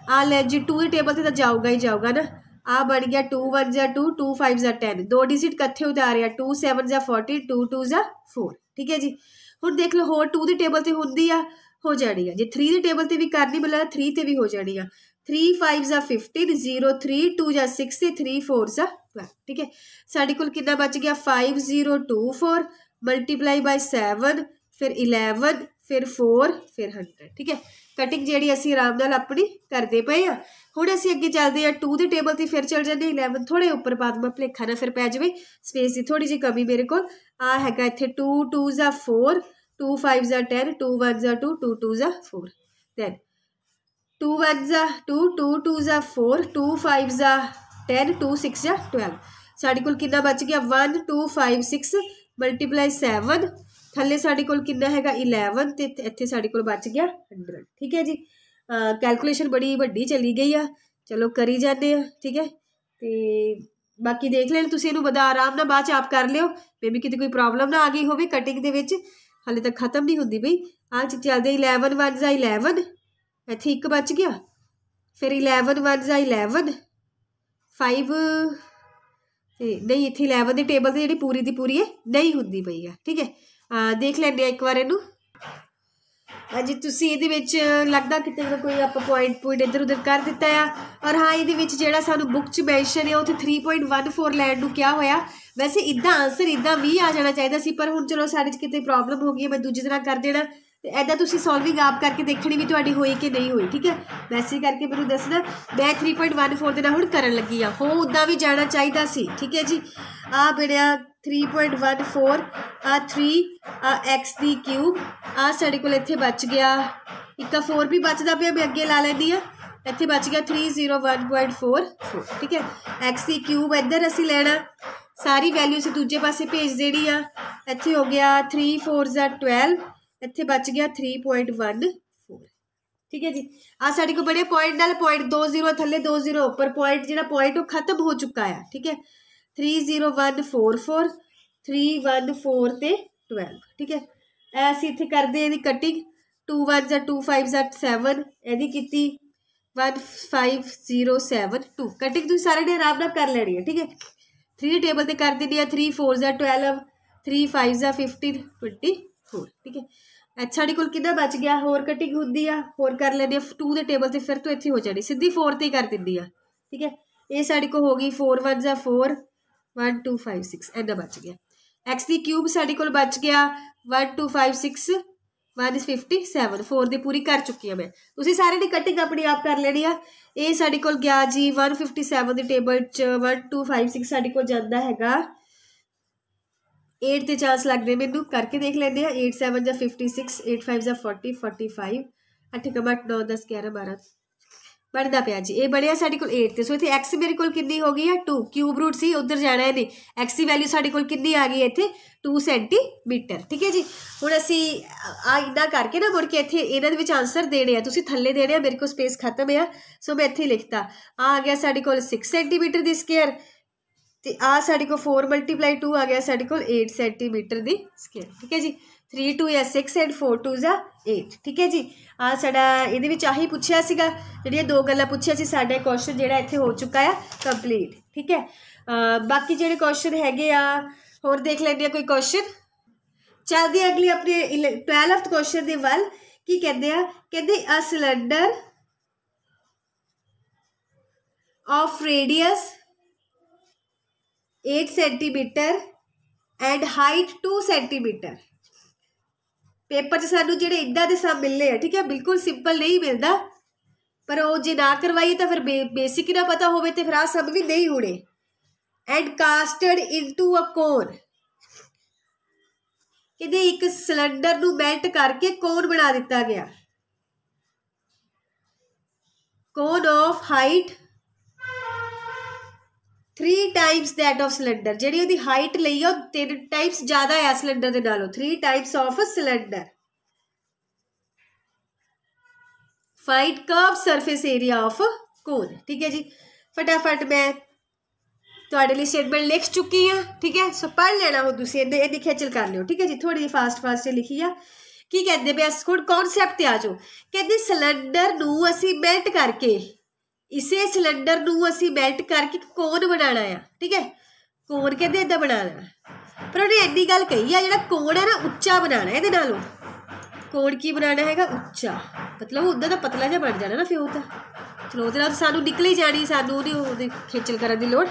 आ ले जी 2 टेबल ते तां जाऊगा ही जाऊगा ना। आ बन गया 2 1 2, 2 5 10, 2 डिजिट कट्ठे उतारे 2 7 40, 2 2 4। ठीक है जी, हुण देख लो होर 2 दी टेबल ते हुंदी आ, हो जानी है। जे 3 दी टेबल ते भी करनी मतलब 3 ते भी हो जानी है। 3 5 15, 0 3 2 6 ते 3 4 12। ठीक है, साडे कोल कितना बच गया 5024 मल्टीप्लाई बाय 7, फिर 11, फिर 4, फिर 100। ठीक है, कटिंग जिहड़ी असीं आराम नाल अपनी करदे पए आ। हुण असीं अगे चलदे आ 2 दी टेबल ते, फिर चल जांदे 11 थोड़े उपर पा दूँ, भुलेखा ना फिर पै जावे, स्पेस की थोड़ी जी कमी मेरे कोल। आ हैगा इत्थे 2 2 4, 2 5 10, 2 1 2, 2 2 4, then 2 1 2, 2 2 4, 2 5 10, 2 6 12। साडे कोल कितना बच गया 1 2 5 6 मल्टीप्लाई 7, थले साडे कोल कितना हैगा 11 ते इत्थे साडे कोल बच गया 100। ठीक है जी, कैलकुलेशन बड़ी वड्डी चली गई आ, चलो करी जाने आ। ठीक है, ते बाकी देख लें तुसीं इहनूं बड़ा आराम नाल बाद च आप कर लिओ, मे बी किते कोई प्रॉब्लम ना आ गई होवे कटिंग दे विच, हाले तक खत्म नहीं हुंदी पई। आ चलदे 11 1 11, इत्थे 1 बच गया, फिर 11 1 11, 5 नहीं इत्थे 11 दी टेबल ते जिहड़ी पूरी दी पूरी है नहीं हुंदी पई है। ठीक है, देख लैंदे एक बार इहनूं। जी तुसीं इहदे विच लगदा किते ना कोई आप पॉइंट इधर उधर कर दिता है। और हाँ इहदे विच जिहड़ा सानू बुक च मैंशन है उत्थे 3.14 लैण नूं क्या होया, वैसे इदां आंसर इदां भी आ जाना चाहिए सी, पर हुण चलो साडे च किते प्रॉब्लम हो गई है, मैं दूजी तरह कर देना। तो इदा तुसीं सॉल्विंग आप करके देखनी भी तुहाडी होई कि नहीं हुई। ठीक है, मैसेज करके मैनूं दसना, मैं 3.14 दे नाल हुण करन लगी आ, हो उदां भी जाना चाहिए सी। ठीक है जी, आ बणिया 3.14, आ 3, आ एक्स दी क्यूब, आ साडे कोल इत्थे बच गया 1 4 भी बचदा पिया, मैं अगे ला लैंदी आ, इत्थे बच गया 301.44। ठीक है, एक्स दी क्यूब इधर असीं लैना, सारी वैल्यू असीं दूजे पासे भेज देनी आ। इत्थे हो गया 3 4 12, इत्थे बच गया 3.14। ठीक है जी, आ साडे कोल बड़े पॉइंट नाल पॉइंट 2 0 थले 2 0 उपर, पॉइंट जिहड़ा पॉइंट वो खत्म हो चुका है। ठीक है, 30144, 314 ते 12। ठीक है, ऐसी इत्थे करदे इहदी कटिंग 2 1 2 5 7, इहदी कीती 15072। कटिंग तुसीं सारे ने आराम नाल कर लैनी है। ठीक है, 3 टेबल ते कर देनी है, 3 4 12, 3 5 15 24। ठीक है, साडे कोल कितना बच गया, होर कटिंग हुंदी आ, होर कर लैंदे 2 दे टेबल ते, फिर तो इत्थे हो जानी सीधी 4 ते ही कर दिंदी आ। ठीक है, ये साडे कोल हो गई 4 1 4, 1 2 5 6, इन्ना बच गया। एक्स दी क्यूब साडे कोल बच गया 1 2 5 6 157, 4 दी पूरी कर चुकी है मैं। तुसीं सारे दी कटिंग अपनी आप कर लेनी आ। ये साडे कोल गया जी 157 दी टेबल च 1 2 5 6 साडे कोल जांदा हैगा 8 ਦੇ ਚਾਂਸ ਲੱਗਦੇ ਮੈਨੂੰ, ਕਰਕੇ ਦੇਖ ਲੈਂਦੇ ਆ। 8 7 ਜਾਂ 56, 8 5 ਜਾਂ 40, 45, 8 8 9 10 11 12 ਬਣਦਾ ਪਿਆ जी। ये बढ़िया साढ़े को 8 ਤੇ। सो इतने एक्स मेरे को कितनी हो गई है 2, क्यूब रूट सी उधर जाना है, एक्स की वैल्यू साढ़े को कितनी आ गई है इतने 2 सेंटीमीटर। ठीक है जी। हुण असी आ इन्ना करके ना मुड़ के इत्थे इन्हां दे विच आंसर देने आ, तुसीं थल्ले देने आ, मेरे को स्पेस खत्म है सो मैं इत्थे लिखता। आ गया साढ़े को 6 सेंटीमीटर दी स्केयर ते आ साढ़े को 4 × 2 आ गया साढ़े को 8 सेंटीमीटर दी स्केयर। ठीक है जी। 3 2 या 6 एंड 4 2 जा 8। ठीक है जी। आ साडा इहदे विच आही पुछिया सीगा, जिहड़ियां दो गल्लां पुछिया सी, साडा क्वेश्चन जिहड़ा इत्थे हो चुका है कंप्लीट। ठीक है। बाकी जिहड़े क्वेश्चन हैगे आ होर देख लैंदे आ कोई क्वेश्चन। चलदे अगली अपने 12th क्वेश्चन दे वल। की कहंदे आ, कहंदे a cylinder of radius 8 centimetre and height 2 centimetre. Paper च सानू जिहड़े इदां दे सम मिलने हैं, ठीक है, बिल्कुल सिंपल नहीं मिलता, पर वो जे ना करवाइए तो फिर बेसिक ना पता होवे तो फिर आ सब भी नहीं होने। एंड कास्टड इनटू अ कोन, कहते एक सिलेंडर नू मेल्ट करके कोन बना दिता गया। Cone of height 3 times that of cylinder, जिहड़ी उहदी हाइट लई है 3 टाइम्स ज़्यादा है सिलेंडर दे नालों, 3 times of cylinder. Find curve surface area of cone. ठीक है जी। फटाफट मैं तुहाडे लई स्टेटमेंट लिख चुकी हाँ। ठीक है। सो पढ़ लेना हो तुसीं, इहदी खेचल कर लियो। ठीक है जी। थोड़ी फास्ट लिखी आ। की कहते पे हुण कॉन्सैप्ट ते आ जाओ। कहते सिलेंडर नू असीं मेल्ट करके, इसे सिलेंडर नू असीं मेल्ट करके कोन बनाना है। ठीक है। कोन कहते इदां बनाना, पर उन्हें इन्नी गल कही है जिहड़ा कोन है ना उच्चा बनाना है, इहदे नालों कोन की बनाना हैगा उच्चा, मतलब उदा तो पतला जिहा बन जाना ना, फिर तो चलो उहदे नाल सानू निकल ही जानी, सानू नहीं खेचल करन दी लोड़।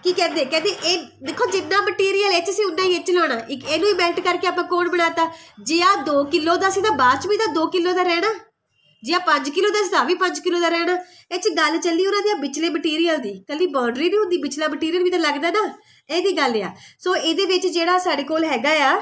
की कहते कहते ये देखो जिन्ना मटीरियल इच सी उन्ना ही इच लाना, एक इहनूं ही मेल्ट करके आपां कोन बनाता। जे आ 2 किलो दा सी तां बाद च भी तां 2 किलो दा रहना, जे आ 5 किलो दा सी तां भी 5 किलो दा रहना। इह च गल चली उन्हां दी विचले मटीरियल दी, कल्ली बाउंड्री नहीं हुंदी, विचला मटीरियल भी तां लगदा ना, इहदी गल आ। सो इहदे विच जिहड़ा साडे कोल हैगा आ,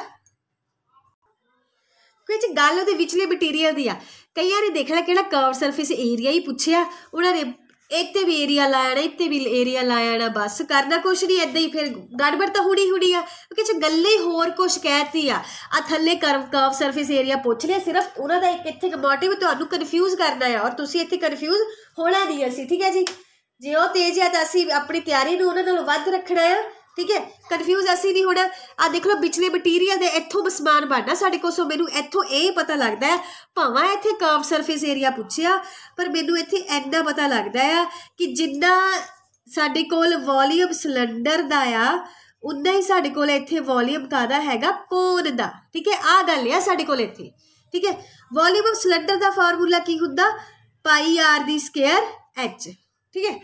कुछ गल उहदे विचले मटीरियल दी आ। कईयां ने देखना किहड़ा कर्व सरफेस एरिया ही पुछिआ, उन्होंने इत्ते भी एरिया लाया, इत्ते भी एरिया लाया, बस करना कुछ नहीं, इदां ही फिर गड़बड़ तो हुणी आ, क्योंकि गल ही होर कुछ कहती आ थल्ले कर्व सरफेस एरिया पुछ लिया, सिर्फ उन्हों का एक इत्थे मोटिव तुहानूं कन्फ्यूज करना है, और तुसीं इत्थे कन्फ्यूज होना नहीं असीं। ठीक है जी। जे वो तेज है तो असीं अपनी तैयारी नूं उन्हां नालों वध रखना है। ठीक है। कन्फ्यूज असीं नहीं होना। आ देख लो पिछले मटीरियल दे इत्थों समान बनना साडे कोल, सो मैनूं इत्थों ये पता लगता है, भावें इत्थे कर्व सरफेस एरिया पुछिआ, पर मैनूं इत्थे इन्ना पता लगता है कि जिन्ना साडे कोल वॉल्यूम सिलेंडर दा आ, उन्ना ही साडे कोल इत्थे वॉल्यूम कादा हैगा कोन दा। ठीक है। आ गल है साडे कोल इत्थे। ठीक है। वॉल्यूम ऑफ सिलेंडर दा फार्मूला की हुंदा πr दी स्केयर h। ठीक है।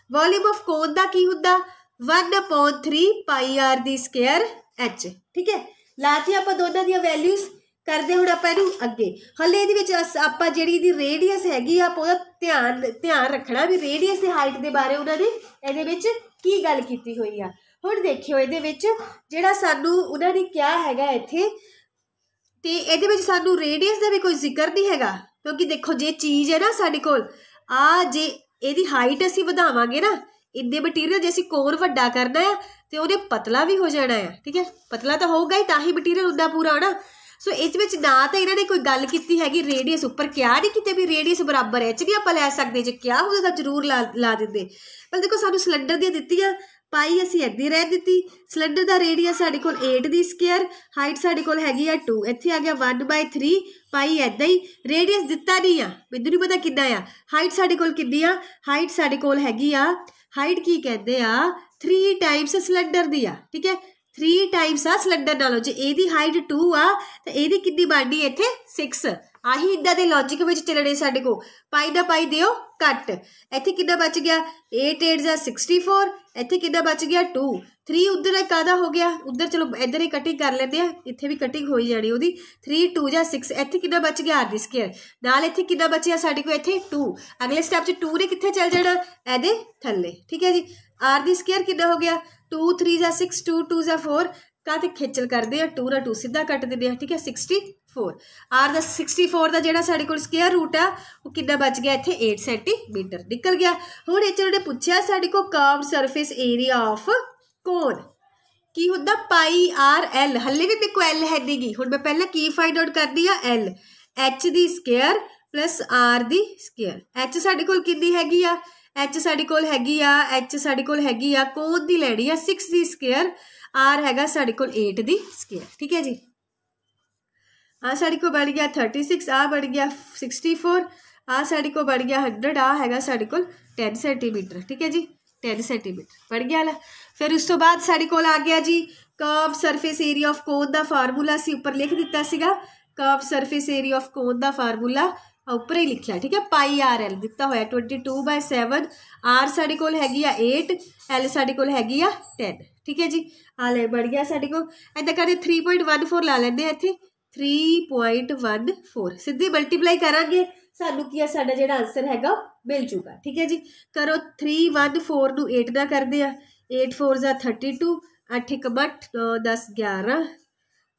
वॉल्यूम ऑफ कोन दा की हुंदा 1/3 πr दी स्केयर h। ठीक है। लाती आपां दोनों दी वैल्यूज करदे हुण आपां इहनूं अगे। हले इहदे विच आपां जिहड़ी इहदी रेडियस हैगी आप ओहदा ध्यान रखना भी रेडियस ते हाइट दे बारे उन्हां ने इहदे विच की गल कीती होई आ। हुण देखियो इहदे विच जिहड़ा सानूं उन्हां ने क्या हैगा इत्थे, ते इहदे विच सानूं रेडियस दा भी कोई जिक्र नहीं हैगा, क्योंकि देखो जे चीज़ है ना साडे कोल आ, जे इहदी हाइट असीं वधावांगे ना, इन्ने मटीरियल जे असीं कोन वड्डा करना है तो उन्हें पतला भी हो जाना है। ठीक है। पतला तो होगा ही, तां ही मटीरियल उन्ना पूरा होना। सो इस विच ना तो इन्होंने कोई गल की हैगी रेडियस उपर, क्या नहीं किते भी रेडियस बराबर एच नहीं आपां लै सकदे, जे क्या होंदा तां जरूर ला दिंदे। पर देखो सानूं सिलेंडर दी दित्तियां, पाई असीं इद्दां रह दित्ती, सिलेंडर दा रेडियस साडे कोल 8 दी स्केयर, हाइट साडे कोल हैगी आ 2, इत्थे आ गया 1/3 पाई इद्दां ही, रेडियस दित्ता नहीं आ, मैनूं नहीं पता किन्ना आ, हाइट साडे कोल किन्नी आ, हाइट साडे कोल हैगी आ, हाइट की कहते आ 3 टाइम्स सिलेंडर दी आ। ठीक है। 3 टाइम्स आ सिलेंडर नालों, जे एदी हाइट 2 आ तो एदी कितनी बननी है इत्थे 6। आही इदां दे लॉजिक विच चलने साडे को, पाई ना पाई दिओ कट, इत्थे कितना बच गया 8 8 जा 64, इत्थे कितना बच गया 2, 3 उधर कादा हो गया, उधर चलो इधर ही कटिंग कर लेंदे आ, इत्थे भी कटिंग हो ही जानी ओदी, 3 2 जा 6, इत्थे कितना बच गया r दी स्केयर, नाल इत्थे कितना बचिया साडे को इत्थे 2, अगले स्टैप च 2 ने कित्थे चल जाना इहदे थल्ले। ठीक है जी। r दी स्केयर कितना हो गया 2 3 जा 6, 2 2 जा 4, का ते खिचल करते हैं 2 ਨਾਲ 2 सीधा कट देने हैं। ठीक है 64 आर का 64 का जो साढ़े को स्केयर रूट है वो कितना बच गया इतने 8 सेंटीमीटर निकल गया। हुण इत्थे उन्हें पूछा साढ़े को curve surface area of cone की होंदा पाई आर एल, हले भी मेरे को एल है नहीं गी। हुण मैं पहले की फाइंड आउट करनी है एल, एच दी स्केयर प्लस आर दी स्केयर। एच साढ़े कोल कितनी हैगी आ, एच साढ़े कोल हैगी आ, एच साढ़े कोल हैगी आ कोन दी लैनी आ 6 दी स्केयर, आर हैगा साढ़े कोल 8 दी स्केयर। ठीक है जी आ साढ़े को बन गया 36, आ बन गया 64, आ साढ़े को बन गया 100, आ हैगा साढ़े कोल 10 सेंटीमीटर। ठीक है जी 10 सेंटीमीटर बन गया ला। फिर उस तो बाद साढ़े कोल आ गया जी curve surface area of cone का फार्मूला असीं उपर लिख दिता सीगा। Curve surface area of cone का फार्मूला उपर ही लिखिया। ठीक है पाई आर एल दिता होया 22/7, आर साढ़े कोल हैगी आ 8, एल साढ़े कोल हैगी आ 10। ठीक है जी आ ले बन गया साढ़े कोल। इदां करदे 3.14 ला लैंदे इत्थे 3.14 सीधी मल्टीप्लाई करांगे सानू की साडा जिहड़ा आंसर हैगा मिल जूगा। ठीक है जी करो 314 नूं 8 ना करदे आ 8 4 जा 32, 8 1 8 9 10 11,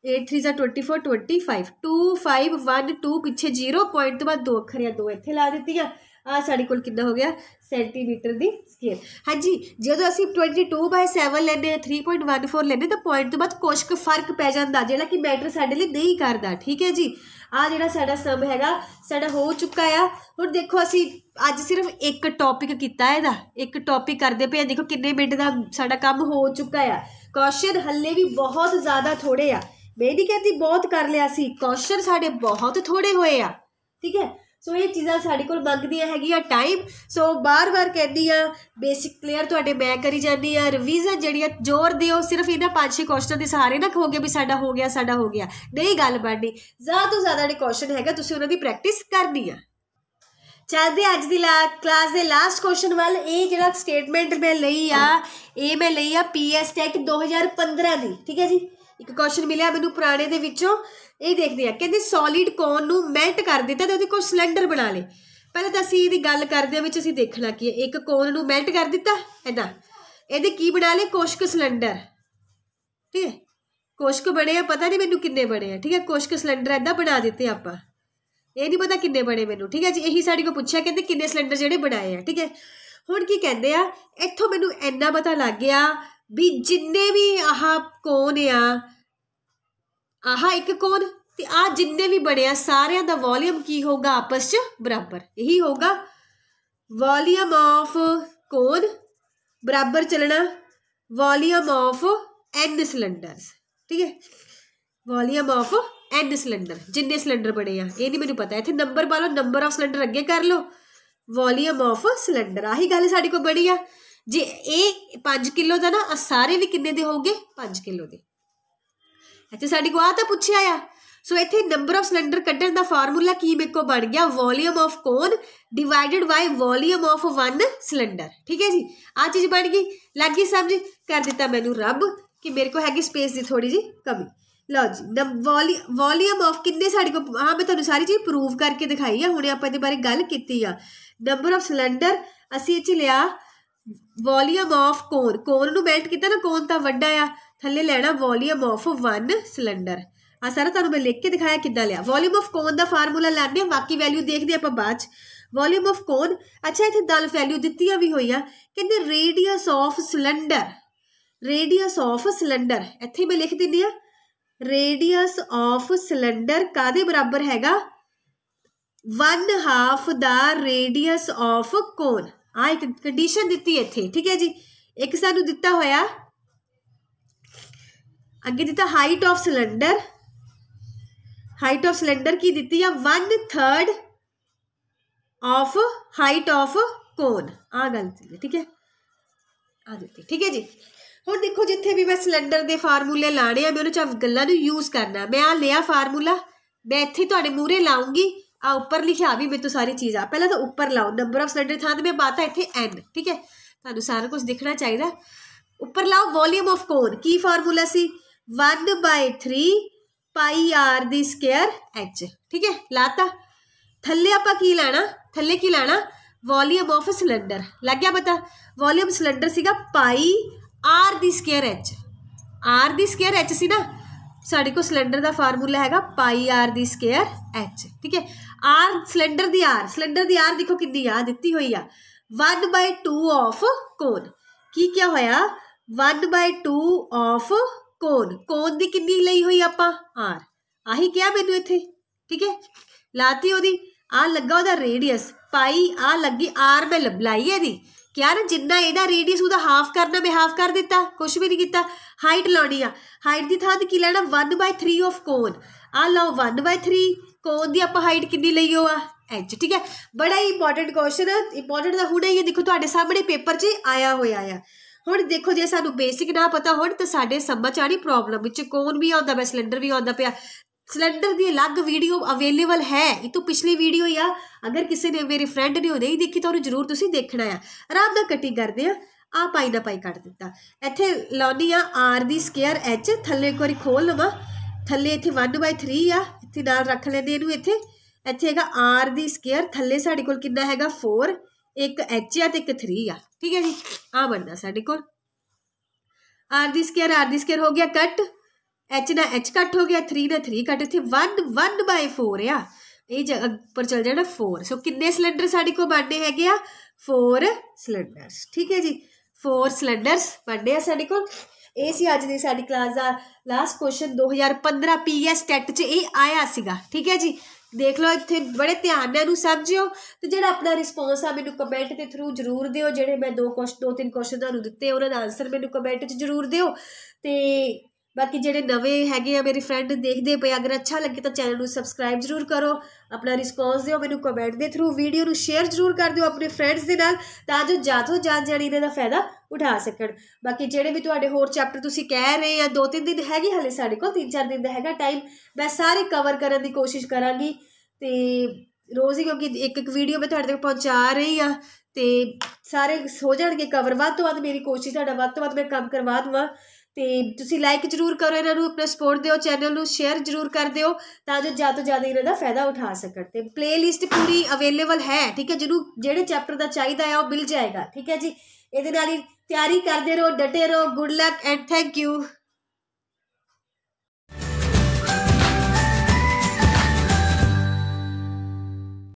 8 3 जा 24 25, 2 5 1 2 पिछे 0 पॉइंट तो बाद 2 अखर या 2 इत्थे ला दित्तियां। आ साढ़े कोल कितना हो गया सेंटीमीटर दी स्केयर। हाँ जी जो असीं 22/7 लैंदे 3.14 लैंदे तो पॉइंट तो बाद कुछ क फर्क पै जांदा जिहड़ा कि मैटर साडे लई नहीं करदा। ठीक है जी आ जिहड़ा साडा सम हैगा साडा हो चुका आ। हुण देखो असीं अज सिर्फ एक टॉपिक कीता है इहदा, एक टॉपिक करदे पे देखो किन्ने मिनट दा साडा काम हो चुका आ। क्वेश्चन हल्ले भी बहुत ज़्यादा थोड़े आ, मैं नहीं कहती बहुत कर लिया सी, क्वेश्चन साडे बहुत थोड़े होए आ। ठीक है सो ये चीज़ां साडे कोल मंगदियां हैगियां टाइम। सो बार बार कहदी आ बेसिक क्लीयर तुहाडे मैं करी जानी आ, रिवीजन जिहड़ी जोर दिओ सिर्फ इन्हां 5-6 क्वेश्चन के सहारे ना कहोगे भी साडा हो गया नहीं गल बननी। ज़्यादा तो ज़्यादा जिहड़े क्वेश्चन हैगा तुसीं उन्हां दी प्रैक्टिस करनी आ। चलते अज की क्लास के लास्ट क्वेश्चन वाल। ये जो स्टेटमेंट मैं लई आ ये मैं लई आ PS टेट 2015 की। ठीक है जी एक क्वेश्चन मिले मैनू पुराने दे विचों, ये देखते हैं कहते सॉलिड कोन नू मेल्ट कर दिता तो कोई सिलेंडर बना ले। पहले तो असीं इहदी गल करदे विच असीं देखना कि एक कोन नू मेल्ट कर दिता इदां इहदे की बना ले कुछ क सिलेंडर। ठीक है कुछ क बने पता नहीं मैनू किन्ने बने हैं। ठीक है कुछ क सिलेंडर इदां बना दिते आपां, ये नहीं पता किन्ने बने मैनू। ठीक है जी यही साढ़े को पूछा कहते किन्ने सिलेंडर जिहड़े बनाए हैं। ठीक है हुण की कहते हैं इत्थों मैनू इन्ना पता लग गया भी जिन्ने भी आह कोन आह एक कोन ते आ जिन्ने भी बने सारिया का वॉल्यूम की होगा आपस च बराबर, यही होगा वॉल्यूम ऑफ कोन बराबर चलना वॉल्यूम ऑफ n सिलेंडर्स। ठीक है वॉल्यूम ऑफ n सिलेंडर जिन्ने सिलेंडर बने आ ये नहीं मैनू पता, इत्थे नंबर पा लो नंबर ऑफ सिलेंडर अगे कर लो वॉल्यूम ऑफ सिलेंडर आही गल साड़ी को बनी आ। जे ये 5 किलो का ना सारे भी किन्ने दे होंगे 5 किलो के। इत्थे साड़ी को आ तो पूछा आ सो इत्थे नंबर ऑफ सिलेंडर कड्ढण दा फार्मूला की मेरे को बन गया volume of cone divided by volume of 1 cylinder. ठीक है जी आ चीज़ बन गई लग गई समझ कर दिता मैनू रब कि मेरे को हैगी स्पेस की थोड़ी जी कमी। लो जी वॉल्यूम ऑफ किन्ने साड़ी को हाँ मैं तुहानू सारी चीज़ प्रूव करके दिखाई है। हुणे आपां इहदे बारे गल कीती आ नंबर ऑफ सिलेंडर असीं इह लिया वॉल्यूम ऑफ कोन नू मेल्ट किया ना कोन तो वड्डा आ थले लेना वॉल्यूम ऑफ 1 सिलेंडर। आ सारा तुहानू मैं लिख के दिखाया किद्दां लिया। वॉल्यूम ऑफ कोन का फार्मूला लाने बाकी वैल्यू देखते आपां बाद वॉल्यूम ऑफ कोन। अच्छा इत्थे दल वैल्यू दित्तियां भी होईयां कहंदे रेडियस ऑफ सिलेंडर इत्थे मैं लिख दिंदी आ रेडियस ऑफ सिलेंडर कादे बराबर हैगा 1/2 द रेडियस ऑफ कोन। आ एक कंडीशन दित्ती इत्थे। ठीक है जी एक सानू दिता होया अगे दिता हाइट ऑफ सिलेंडर की दिती है 1/3 ऑफ हाइट ऑफ कोन आ गल। ठीक है आ दी। ठीक है जी हुण देखो जिथे भी मैं सिलेंडर के फार्मूले लाने मैं उन्होंने गल्लां नूं यूज़ करना। मैं आ लिया फार्मूला मैं इत्थे तुहाडे मूहरे लाऊंगी आ उपर लिखा भी मेरे तो सारी चीज़ आ पहले तो उपर लाओ नंबर ऑफ सिलेंडर थां मैं पाता इत्थे n। ठीक है तुहानू सारा कुछ दिखना चाहिए। उपर लाओ वॉल्यूम ऑफ कोन की फार्मूला सी 1/3 पाई आर दी स्केयर एच। ठीक है लाता थले आपां की लाना थले की लाना वॉल्यूम ऑफ सिलेंडर लग गया पता वॉल्यूम सिलेंडर सीगा पाई आर दी स्केयर एच। आर दी स्केयर एच सी ना, साढ़े को सिलेंडर का फार्मूला हैगा पाई आर दी स्केयर एच। ठीक है, आर सिलेंडर दी आर देखो कितनी आ दी हुई आ 1/2 ऑफ कोन। की क्या होया 1/2 ऑफ कोन दी कितनी लई हुई आपां आर, आही क्या मैनू इत्थे। ठीक है, लाती ओदी आ लगा ओदा रेडियस पाई, आ लगी आर मैं लाई है दी क्या ना जिन्ना एदा रेडियस उदा हाफ करना मैं हाफ कर दिता, कुछ भी नहीं किया। हाइट लानी आ, हाइट की थां की लैना 1/3 ऑफ कोन, आ लो 1/3 कोन दी आपां हाइट कितनी लई हो आ एच। ठीक है, बड़ा ही इंपॉर्टेंट क्वेश्चन है, इंपॉर्टेंट तो हुणे ही देखो तुहाडे सामने पेपर 'च आया होया आ। हुण देखो जे सानू बेसिक ना पता हो तो साडे समझ आनी प्रॉब्लम विच कोन भी आउंदा पिया सिलेंडर भी आउंदा पिया। सिलेंडर की अलग वीडियो अवेलेबल है, ये तो पिछली वीडियो ही आ, अगर किसी ने मेरे फ्रेंड ने नहीं देखी तो जरूर तुसीं देखना है। आराम नाल कटिंग करते हैं, आ पाई ना पाई कट दिता, इत्थे लाउनी आ आर दी स्केयर एच, थल्ले एक बारी खोल लवां, थल्ले इत्थे 1/3 आ, इत्थे नाल रख लैंदे इहनूं, इत्थे हैगा आर दी स्केयर, थल्ले साडे कोल कितना हैगा 4, एक एच आ ते एक 3 आ। ठीक है जी, आ बनना साडे कोल आर दी स्केयर हो गया कट, एच ना एच कट हो गया, 3 ना 3 कट, इत्थे 1/4 आ, ये जगह पर चल जाना 4। सो किन्ने सिलेंडर साडे को बनने हैगे आ 4 सिलेंडर्स। ठीक है जी, 4 सिलेंडर्स बनने आ साडे कोल। ये सी अज दी साडी क्लास दा लास्ट क्वेश्चन 2015 PS टैट च ये आया सीगा। ठीक है जी, देख लो इत्थे बड़े ध्यान नाल समझियो, तो जिहड़ा अपना रिस्पॉन्स आ मैनू कमेंट के थ्रू जरूर दिओ, जिहड़े मैं 2-3 क्वेश्चन तुहानू दित्ते उन्हां दा आंसर मैनू कमेंट च जरूर दिओ। ते बाकी जेडे नवे हैगे आ मेरे फ्रेंड देखते पे, अगर अच्छा लगे तो चैनल को सबसक्राइब जरूर करो, अपना रिस्पॉन्स दिओ मैनू कमेंट के थ्रू, वीडियो को शेयर जरूर कर दिओ अपने फ्रेंड्स के नाल, ताकि ज़्यादा तो ज़्यादा जने इन्हां दा फायदा उठा सकन। बाकी जेडे भी तुहाडे होर चैप्टर तुसीं कह रहे हैं 2-3 दिन हैगे हले साडे कोल, 3-4 दिन दा हैगा टाइम, मैं सारे कवर करने की कोशिश करांगी। ते रोज़ ही क्योंकि एक वीडियो मैं तुहाडे तक पहुँचा रही हाँ, तो सारे हो जाएंगे कवर, वध तो वध मेरी कोशिश तुहाडा वध तो वध मैं काम करवा दूँ। तो तुसीं लाइक जरूर करो, इन्हों अपना सपोर्ट दिओ, चैनल को शेयर जरूर कर दिओ, ताकि ज़्यादा तो ज़्यादा इन्हों का फायदा उठा सकन। तो प्ले लिस्ट पूरी अवेलेबल है। ठीक है, जिन्हों जेडे चैप्टर का चाहिए है वह मिल जाएगा। ठीक है जी, ये तैयारी करते रहो, डटे रहो। Good luck and thank you.